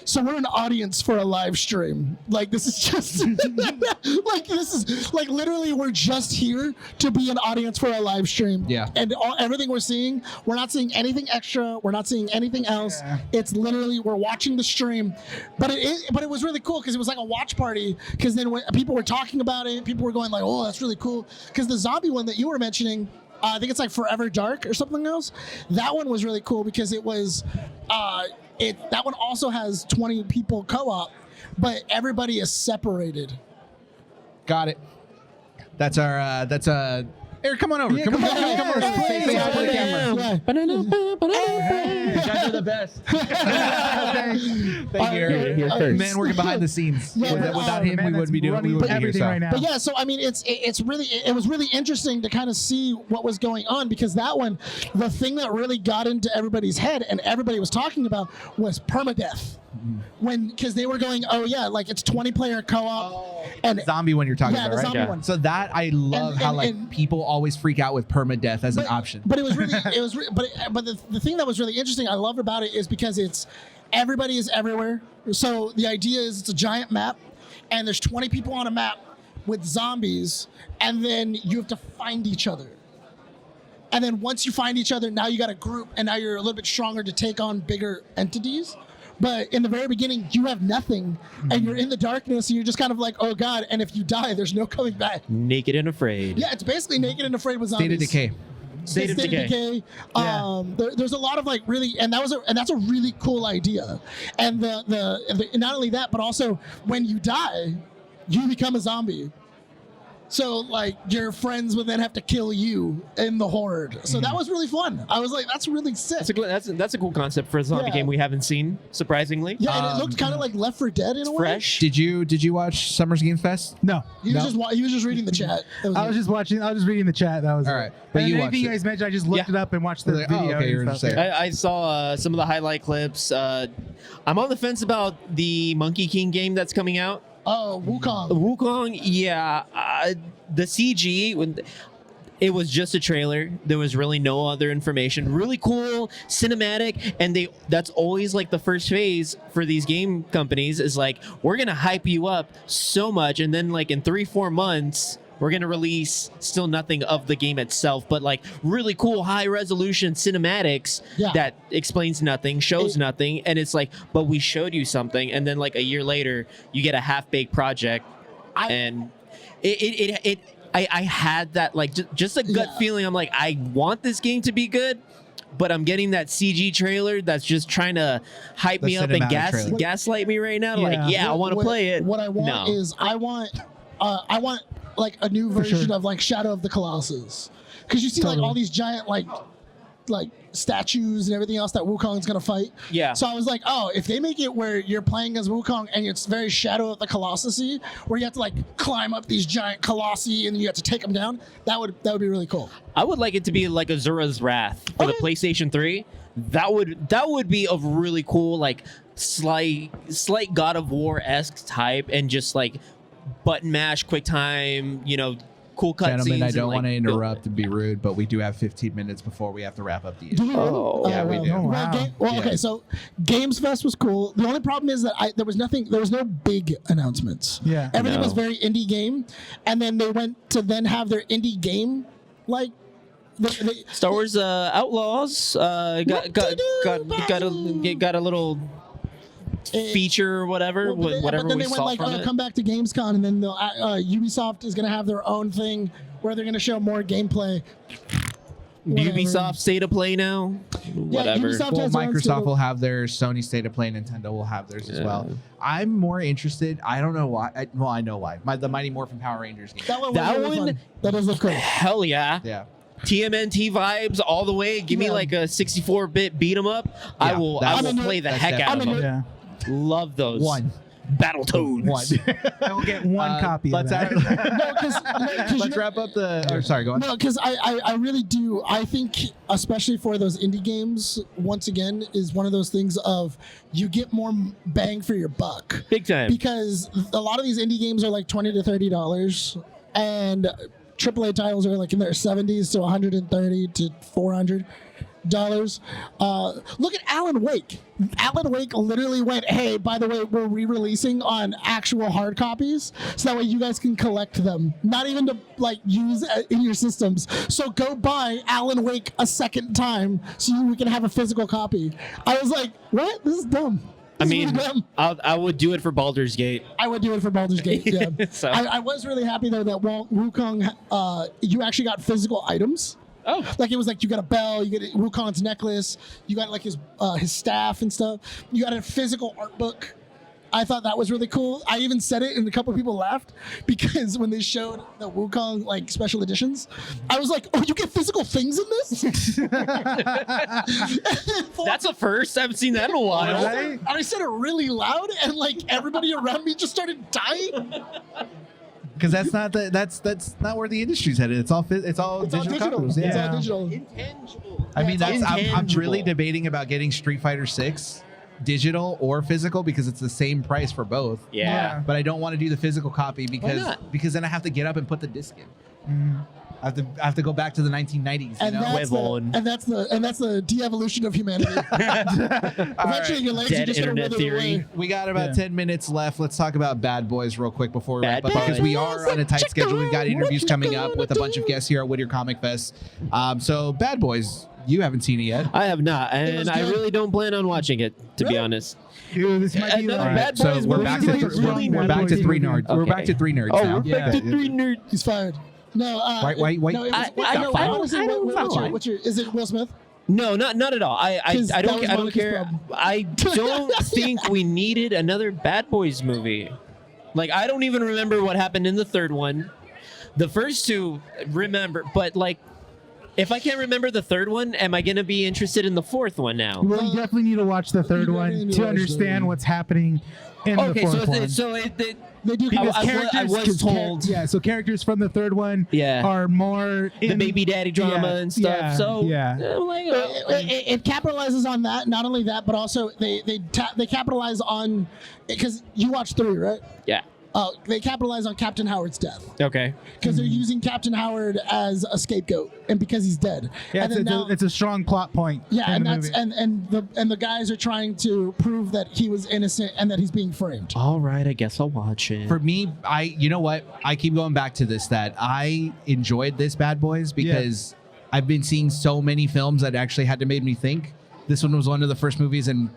so we're an audience for a live stream. Like this is just like literally we're just here to be an audience for a live stream. Yeah. And everything we're not seeing anything extra. We're not seeing anything else. Yeah. It's literally we're watching the stream. But it was really cool because it was like a watch party. Because then when people were talking about it, people were going like, oh, that's really cool. Because the zombie one that you were mentioning, I think it's like Forever Dark or something else. That one was really cool because it was that one also has 20 people co-op, but everybody is separated. Got it. That's Eric, come on over. Yeah, come on over. Hey, Say hi to the camera. Hey. You guys are the best. Thank you, Eric. Man working behind the scenes. Yeah, Without him, we wouldn't be doing everything right now. But yeah, so I mean, it was really interesting to kind of see what was going on because that one, the thing that really got into everybody's head and everybody was talking about was permadeath. Because they were going, oh yeah, like it's 20-player co-op and zombie one you're talking about, the right? zombie one. So that I love how people always freak out with permadeath as an option. But it was really, but the thing that was really interesting, I loved about it is because everybody is everywhere. So the idea is it's a giant map, and there's 20 people on a map with zombies, and then you have to find each other. And then once you find each other, now you got a group, and now you're a little bit stronger to take on bigger entities. But in the very beginning, you have nothing, and you're in the darkness, and you're just kind of like, oh god, and if you die, there's no coming back. Naked and afraid. Yeah, it's basically Naked and Afraid with zombies. State of Decay. State of Decay. There's a lot of like really, and that's a really cool idea. And the not only that, but also when you die, you become a zombie. So like your friends would then have to kill you in the horde. So that was really fun. I was like, that's really sick. That's a cool concept for a zombie game we haven't seen, surprisingly. Yeah, and it looked kind of like Left 4 Dead in a way. Fresh. Did you watch Summer's Game Fest? No. He was just reading the chat. I was just reading the chat. That was all right. But you anything you guys mentioned, I just looked it up and watched the video. okay, you're and just stuff. saying. I saw some of the highlight clips. I'm on the fence about the Monkey King game that's coming out. Oh, Wukong. Wukong, yeah. The CG, it was just a trailer. There was really no other information. Really cool, cinematic, and that's always like the first phase for these game companies is like, we're going to hype you up so much, and then like in 3-4 months, we're going to release still nothing of the game itself, but like really cool high resolution cinematics that explains nothing, shows nothing. And it's like, but we showed you something. And then like a year later, you get a half-baked project. And I had that like just a gut feeling. I'm like, I want this game to be good, but I'm getting that CG trailer that's just trying to hype me up and gaslight me right now. I want to play it. What I want is I want like a new version of like Shadow of the Colossus, because you see like all these giant like statues and everything else that Wukong's gonna fight. Yeah. So I was like, oh, if they make it where you're playing as Wukong and it's very Shadow of the Colossus-y, where you have to like climb up these giant colossi and you have to take them down, that would be really cool. I would like it to be like Azura's Wrath for the PlayStation 3. That would be a really cool like slight God of War-esque type, and just like button mash, quick time, cool cutscenes. Gentlemen, I don't want to interrupt and be rude, but we do have 15 minutes before we have to wrap up the issue. Do we really? Yeah, we do. Wow. Okay, so Games Fest was cool. The only problem is that there was no big announcements. Yeah. Everything was very indie game, and then they went to then have their indie game like Star Wars Outlaws got a little feature or whatever. But then they went like, come back to Gamescom, and then Ubisoft is going to have their own thing where they're going to show more gameplay. Ubisoft State of Play now. Whatever. Ubisoft Microsoft will have theirs. Sony State of Play. Nintendo will have theirs as well. I'm more interested. I don't know why. I know why. The Mighty Morphin Power Rangers game. That one that does look cool. Hell yeah. Yeah. TMNT vibes all the way. Give me like a 64-bit beat 'em up. Yeah, I will play the heck out of them. Yeah. Love those. One. Battletoads. I will get one copy of that. Let's wrap up the... sorry, go on. No, because I really do. I think, especially for those indie games, once again, is one of those things of you get more bang for your buck. Big time. Because a lot of these indie games are like $20 to $30, and AAA titles are like in their 70s to $130 to $400. Look at Alan Wake. Alan Wake literally went, hey, by the way, we're re-releasing on actual hard copies, so that way you guys can collect them, not even to like use in your systems. So go buy Alan Wake a second time so we can have a physical copy. I was like, what? This is dumb. I mean, I would do it for Baldur's Gate. I would do it for Baldur's Gate. Yeah. So. I was really happy though that Wukong, you actually got physical items. Oh, like it was like you got a bell, you get Wukong's necklace, you got like his staff and stuff. You got a physical art book. I thought that was really cool. I even said it, and a couple of people laughed because when they showed the Wukong like special editions, I was like, "Oh, you get physical things in this?" That's a first. I haven't seen that in a while. And I said it really loud, and like everybody around me just started dying. Because that's not where the industry's headed. It's all digital. Copies. It's Yeah. all digital. Intangible. I mean, I'm really Intangible. debating about getting Street Fighter 6 digital or physical because it's the same price for both. Yeah. But I don't want to do the physical copy because not? then I have to get up and put the disc in. I have to go back to the 1990s. And that's the de-evolution of humanity. Eventually, your legs are Dead just going to internet wither theory. away. We got about 10 minutes left. Let's talk about Bad Boys real quick before we wrap Bad up because we Boys. are on a tight schedule. We've got interviews coming up with a bunch of guests here at Whittier ComicFest. So Bad Boys, you haven't seen it yet. I have not, was and I good. really don't plan on watching it, to be honest. Dude, this might be Another like, Bad So Boys we're movie back is to really we're back to Bad three Boys nerds. movie. We're back to three nerds Oh, now. we're back to three nerds. He's fired. No, Why? No, it was, I know. honestly, I don't what's your, is it Will Smith? No, not at all. I 'Cause that don't was I don't Monica's care. problem. I don't think we needed another Bad Boys movie. Like, I don't even remember what happened in the third one. The first two, remember, but like, if I can't remember the third one, am I gonna be interested in the fourth one now? Well, you definitely need to watch the third You one definitely need to to watch the understand third what's happening in Okay, the fourth one. They do Because I was 'cause told- so characters from the third one Yeah. are more the baby daddy drama Yeah, and stuff. yeah, So yeah. I'm like, it capitalizes on that. Not only that, but also they capitalize on, because you watched 3, right? yeah. They capitalize on Captain Howard's death Okay. because they're using Captain Howard as a scapegoat, and because he's dead. Yeah, and then now, it's a strong plot point. yeah, in and the that's movie. and the guys are trying to prove that he was innocent and that he's being framed. All right, I guess I'll watch it. For me, you know what? I keep going back to this, that I enjoyed this Bad Boys because I've been seeing so many films that actually had to make me think. This one was one of the first movies and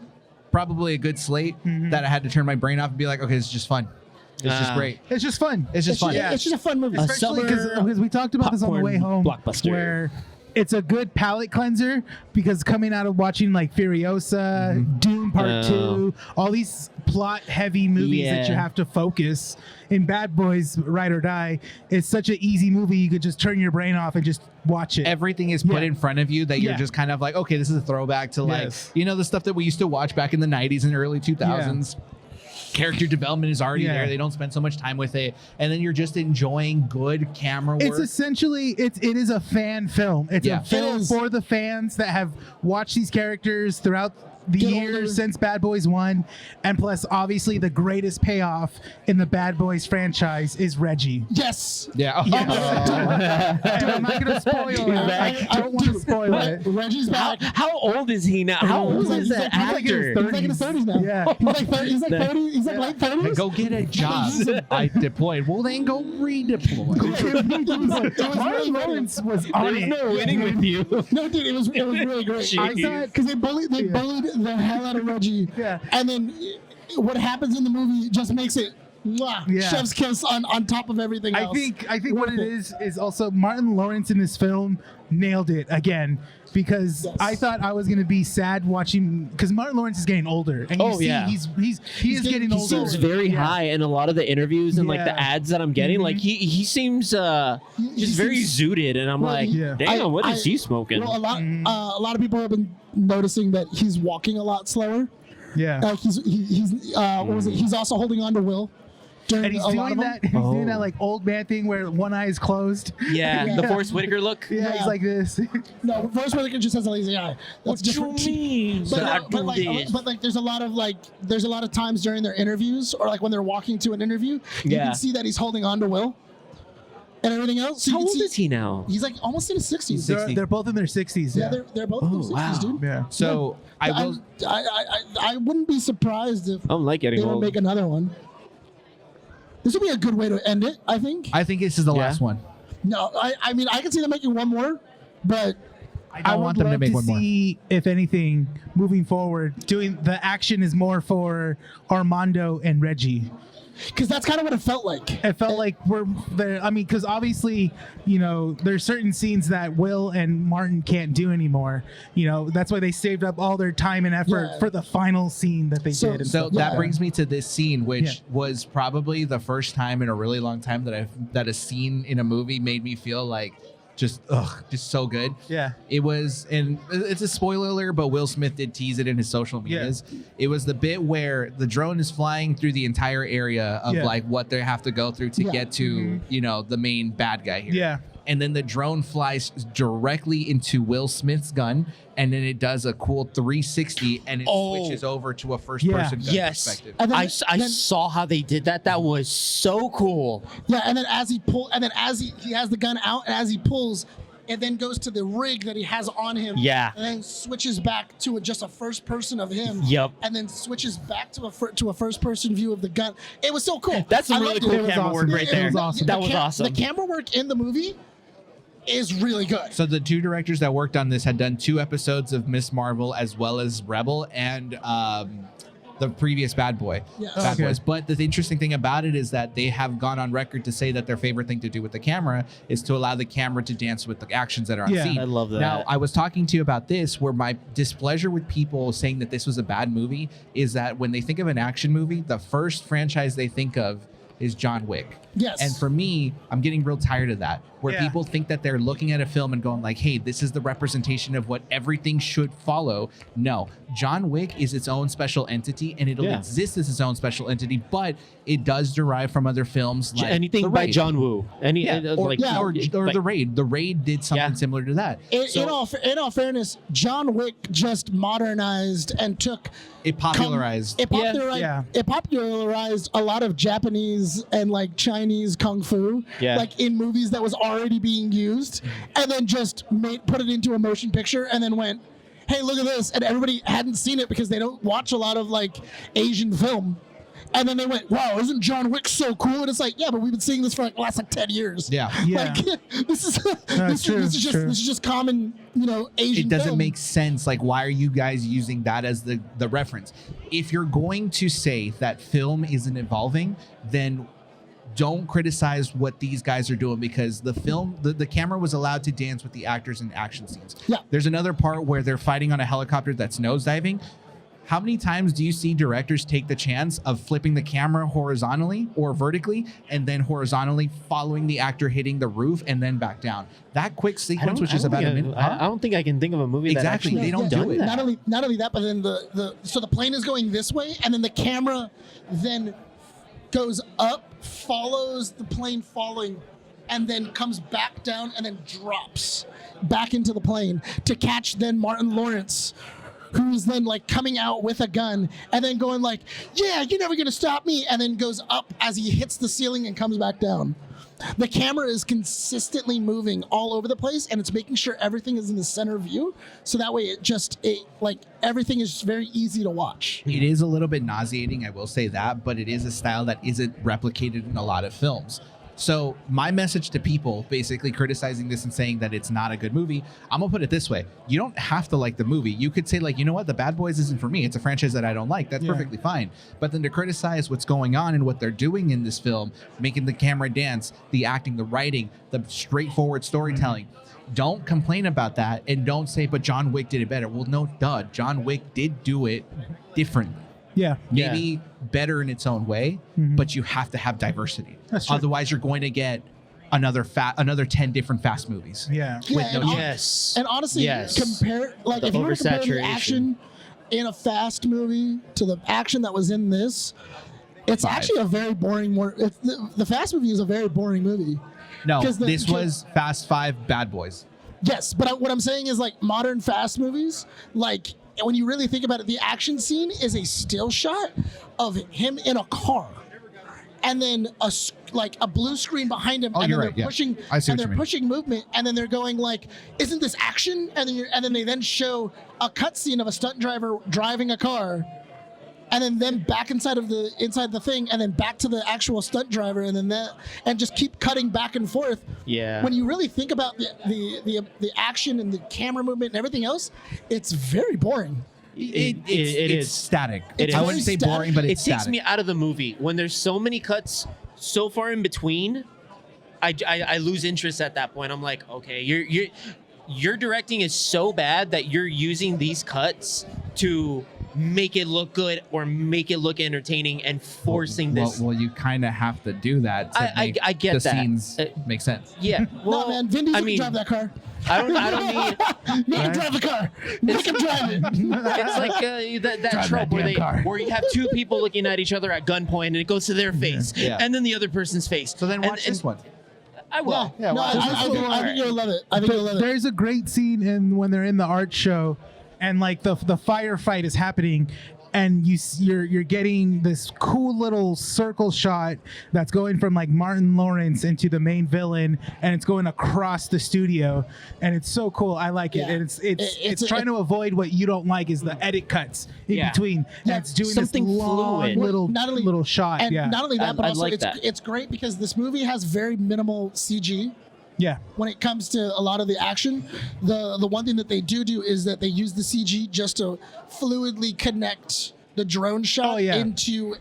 probably a good slate that I had to turn my brain off and be like, okay, it's just fun. It's just great. It's just fun. It's just fun. It's just a fun movie. Especially summer because we talked about this on the popcorn way home, blockbuster. where it's a good palate cleanser because coming out of watching like Furiosa, Dune Part 2, all these plot-heavy movies that you Yeah. have to focus. In Bad Boys, Ride or Die, it's such an easy movie. You could just turn your brain off and just watch it. Everything is put Yeah. in front of you that you're Yeah. just kind of like, okay, this is a throwback to like, Yes. the stuff that we used to watch back in the 90s and early 2000s. Character development is already Yeah. there. They don't spend so much time with it. And then you're just enjoying good camera work. It's essentially it is a fan film. It's Yeah. a film It is. for the fans that have watched these characters throughout the Get years older. since Bad Boys 1, and plus obviously the greatest payoff in the Bad Boys franchise is Reggie. Yes. yeah. And I'm not gonna spoil it. I don't want to spoil it. Reggie's back. How old is he now? How old is that he's like in his actor? He's like in his 30s now. Yeah. He's like 30. He's like 30. He's like late 30s. Go get a job. I deployed. Well, then go redeploy. Martin Lawrence was on There's it. no winning with you. No, dude, it was really great. I thought Because they bullied the hell out of Reggie. Yeah. And then what happens in the movie just makes it Yeah. chef's kiss on top of everything I else. think what it is also Martin Lawrence in this film nailed it again, because Yes. I thought I was gonna be sad watching, because Martin Lawrence is getting older, and you Oh, see yeah. he is getting- getting he older. Seems very Yeah. high in a lot of the interviews and like Yeah. the ads that I'm getting. Like he seems just very seems- zooted, and I'm Well, like, Yeah. damn, what is he smoking? Well, a lot of people have been noticing that he's walking a lot slower. Yeah. Like he's what was it? He's also holding on to Will during And he's a lot doing of them. that. He's doing that like old man thing where one eye is closed. yeah, Yeah. the Forrest Whitaker look. Yeah, Yeah. he's like this. No, Forrest Whitaker just has a lazy eye. That's different. mean? But like there's a lot of times during their interviews or like when they're walking to an interview, you Yeah. can see that he's holding on to Will and everything else. So you How can old see, is he now? He's like almost in his 60s. They're both in their 60s. Yeah, Yeah. they're both in their 60s, wow. dude. Yeah. So I will. I wouldn't be surprised if I'm like getting they would old. make another one. This would be a good way to end it, I think. I think this is the Yeah. last one. No, I mean I can see them making one more, but I would want them to love make one more. see, if anything, moving forward, doing the action is more for Armando and Reggie. because that's kind of what it felt like. It felt like we're there. I mean, because obviously, there's certain scenes that Will and Martin can't do anymore. That's why they saved up all their time and effort Yeah. for the final scene that they So- did. and So stuff like that brings me to this scene, which Yeah. was probably the first time in a really long time that a scene in a movie made me feel like just so good. Yeah. It was, and it's a spoiler alert, but Will Smith did tease it in his social medias. It was the bit where the drone is flying through the entire area of Yeah. like what they have to go through to Yeah. get to, the main bad guy here. Yeah. And then the drone flies directly into Will Smith's gun, and then it does a cool 360, and it switches over to a first-person gun Yes, perspective. And then- I then- saw how they did that. That was so cool. Yeah, and then as he has the gun out, and as he pulls, it then goes to the rig that he has on him. Yeah. And then switches back to just a first person of him. Yep. And then switches back to a first person view of the gun. It was so cool. That's some I really loved cool it. was camera awesome. work right It there. was awesome. That was awesome. The camera work in the movie is really good. So the two directors that worked on this had done 2 episodes of Miss Marvel as well as Rebel and the previous Bad Boys. But the interesting thing about it is that they have gone on record to say that their favorite thing to do with the camera is to allow the camera to dance with the actions that are on scene. I love that. Now, I was talking to you about this, where my displeasure with people saying that this was a bad movie is that when they think of an action movie, the first franchise they think of is John Wick. Yes. And for me, I'm getting real tired of that, where people think that they're looking at a film and going like, hey, this is the representation of what everything should follow. No, John Wick is its own special entity, and it'll exist as its own special entity, but it does derive from other films like anything by John Woo. or The Raid. The Raid did something similar to that. In all fairness, John Wick just modernized and took it popularized. It popularized a lot of Japanese and like Chinese kung fu, like in movies that was already being used, and then just put it into a motion picture, and then went, "Hey, look at this!" And everybody hadn't seen it because they don't watch a lot of like Asian film. And then they went, "Wow, isn't John Wick so cool?" And it's like, yeah, but we've been seeing this for like the last 10 years. Like this is just common, Asian. It doesn't film. make sense. Like, why are you guys using that as the reference? If you're going to say that film isn't evolving, then don't criticize what these guys are doing, because the film, the camera was allowed to dance with the actors in action scenes. There's another part where they're fighting on a helicopter that's nosediving. How many times do you see directors take the chance of flipping the camera horizontally or vertically, and then horizontally following the actor hitting the roof and then back down? That quick sequence, which is about a minute. I don't think I can think of a movie that actually they don't do it. Not only that, but then so the plane is going this way, and then the camera then goes up, follows the plane falling, and then comes back down and then drops back into the plane to catch then Martin Lawrence, who's then like coming out with a gun and then going like, "Yeah, you're never gonna stop me," and then goes up as he hits the ceiling and comes back down. The camera is consistently moving all over the place, and it's making sure everything is in the center view, so that way everything is just very easy to watch. It is a little bit nauseating, I will say that, but it is a style that isn't replicated in a lot of films. So my message to people basically criticizing this and saying that it's not a good movie, I'm gonna put it this way: you don't have to like the movie. You could say like, you know what, The Bad Boys isn't for me. It's a franchise that I don't like. That's perfectly fine. But then to criticize what's going on and what they're doing in this film, making the camera dance, the acting, the writing, the straightforward storytelling, don't complain about that, and don't say, but John Wick did it better. Well, no, duh. John Wick did do it differently. Maybe better in its own way, but you have to have diversity. Otherwise, you're going to get another 10 different Fast movies. And honestly, compare if you were to compare the action in a Fast movie to the action that was in this, it's actually a very boring. The Fast movie is a very boring movie. No, this was Fast 5 Bad Boys. Yes, but what I'm saying is like modern Fast movies, like when you really think about it, the action scene is a still shot of him in a car, and then a blue screen behind him, and then they're pushing, and they're pushing movement, and then they're going like, "Isn't this action?" And then they show a cutscene of a stunt driver driving a car, and then back inside the thing, and then back to the actual stunt driver, and then and just keep cutting back and forth. When you really think about the action and the camera movement and everything else, it's very boring. It's static. I wouldn't say boring, but it's static. Takes me out of the movie when there's so many cuts so far in between. I lose interest at that point. I'm like, okay, your directing is so bad that you're using these cuts to make it look good or make it look entertaining and forcing this. Well, you kind of have to do that to make I get the that. Scenes make sense. Yeah. Well, no, man, Vin Diesel can drive that car. I don't need. Make him drive the car. Make him drive it. It's like that trope where you have two people looking at each other at gunpoint, and it goes to their face, and then the other person's face. So then watch this one. I will. I think you'll love it. There's a great scene when they're in the art show, and like the firefight is happening, and you're getting this cool little circle shot that's going from like Martin Lawrence into the main villain, and it's going across the studio, and it's so cool. I like it, and it's trying to avoid what you don't like is the edit cuts in between. And it's doing something this long fluid. little shot. And not only that, but also like it's great because this movie has very minimal CG. When it comes to a lot of the action, the one thing that they do is that they use the CG just to fluidly connect the drone shot yeah. into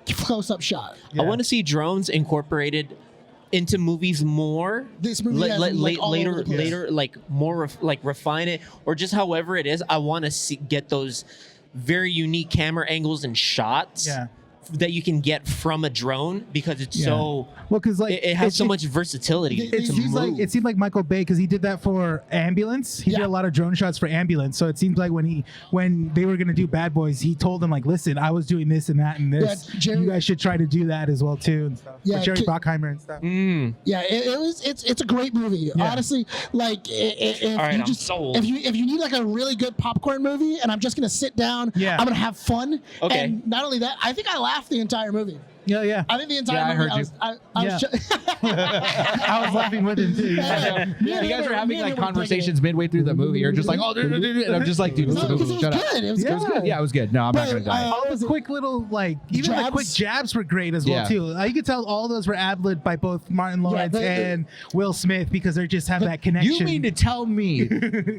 the close-up shot. Yeah. I want to see drones incorporated into movies more. This movie has them, like, all over the place. later, like more like refine it, or just however it is. I want to get those very unique camera angles and shots. Yeah. That you can get from a drone because it's so well, because like it has so much versatility. It to seems like move. it seemed like Michael Bay, because he did that for Ambulance. He did a lot of drone shots for Ambulance. So it seems like when they were gonna do Bad Boys, he told them like, listen, I was doing this and that and this. Yeah, Jerry- you guys should try to do that as well too and stuff. Yeah, With Jerry Bruckheimer and stuff. Yeah, it's a great movie. Yeah. Honestly, like if All right, you I'm just sold. if you need like a really good popcorn movie, and I'm just gonna sit down, Yeah. I'm gonna have fun. Okay. And not only that, I think I laughed the entire movie. Yeah. I think the entire Yeah, I movie. heard you. I was I was laughing with him too. Yeah, you guys were having like conversations midway through the movie. You're just like, oh, and I'm just like, dude, No, because it was shut up. good. It was It was good. good. Yeah, it was good. No, I'm not gonna die. All the quick little even the quick jabs were great as well Yeah. too. You could tell all those were ad-libbed by both Martin Lawrence they- and Will Smith because they just have that connection. You mean to tell me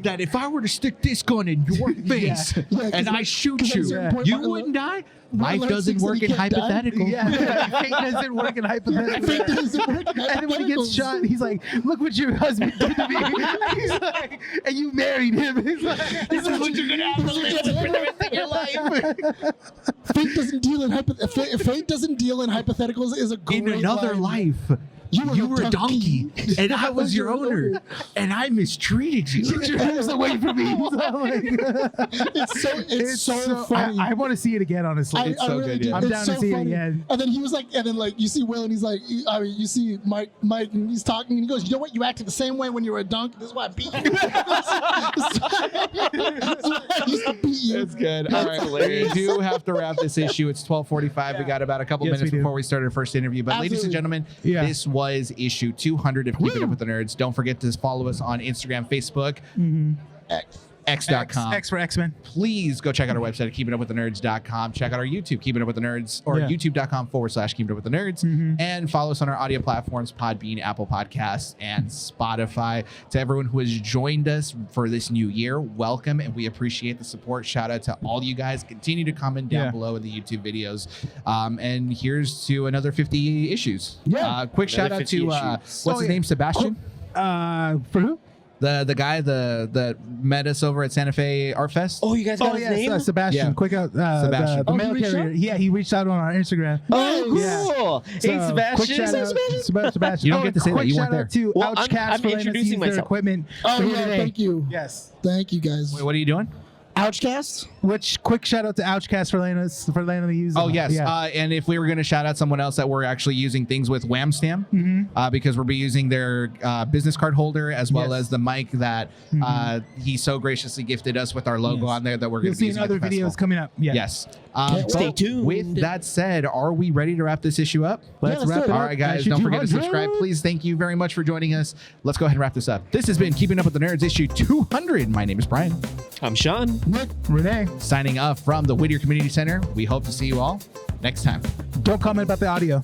that if I were to stick this gun in your face Yeah, and 'cause I shoot 'cause at a you, certain point, you Martin wouldn't die? Martin Life Lawrence doesn't thinks that work he in can't die. hypothetical. Yeah, fate doesn't work in hypothetical. Fate doesn't work in And then when he gets hypotheticals. shot, he's like, "Look what your husband did to me." He's like, and you married him. He's like, This is what you're gonna have to live for the rest of your life. Fate doesn't deal in hypotheticals is a great In another line. life, you were a donkey, and I was your your owner, owner. and I mistreated you. "Get your hands away from me." He's like, It's so funny. I want to see it again, honestly. I so really good, do. yeah. I'm It's down so to see it funny. again. And then he was like, and then like you see Will, and he's like, you see Mike, and he's talking, and he goes, you know what? You acted the same way when you were a donkey. This is why I beat you. This is why I used to beat you. That's good. All right, we do have to wrap this issue. It's 12:45. We got about a couple Yes, minutes we do. before we start our first interview. But ladies and Absolutely. gentlemen, Yeah. this was issue 200 of Keeping Up with the Nerds. Don't forget to follow us on Instagram, Facebook, X.com. X for X-Men. Please go check out our website at keepingupwiththenerds.com. Check out our YouTube, Keeping Up with the Nerds, or Yeah. youtube.com/Keeping Up with the Nerds. And follow us on our audio platforms, Podbean, Apple Podcasts, and Spotify. To everyone who has joined us for this new year, welcome, and we appreciate the support. Shout out to all you guys. Continue to comment down Yeah. below in the YouTube videos. And here's to another 50 issues. Yeah. Quick shout out 50 to, issues. what's his name, Sebastian? For who? The guy that met us over at Santa Fe Art Fest. Oh, you guys got his name? Sebastian. Yeah. Quick out. Sebastian. The Oh, he mail reached carrier. out? Yeah, he reached out on our Instagram. Oh, Yeah. cool. So, Hey, Sebastian. Quick shout out, Sebastian. You don't get to say that. Quick You shout weren't out to Well, Ouchcast I'm for letting us introducing use their myself. equipment. Oh for yeah, today. thank you, Yes. thank you guys. Wait, what are you doing? Ouchcast. Which quick shout out to Ouchcast for letting us use. Oh yes, Yeah. and if we were going to shout out someone else that we're actually using things with Whamstam, because we'll be using their business card holder as well Yes. as the mic that he so graciously gifted us with our logo Yes. on there that we're going You'll to be see in using other at the videos festival. coming up. Yeah. Yes. Stay well, tuned. With that said, are we ready to wrap this issue up? Let's let's wrap do it it. All up. right, guys, Issue don't forget to 200. subscribe. Please, thank you very much for joining us. Let's go ahead and wrap this up. This has been Keeping Up with the Nerds, issue 200. My name is Bryan. I'm Sean. Nick. Rene, Signing off from the Whittier Community Center. We hope to see you all next time. don't comment about the audio.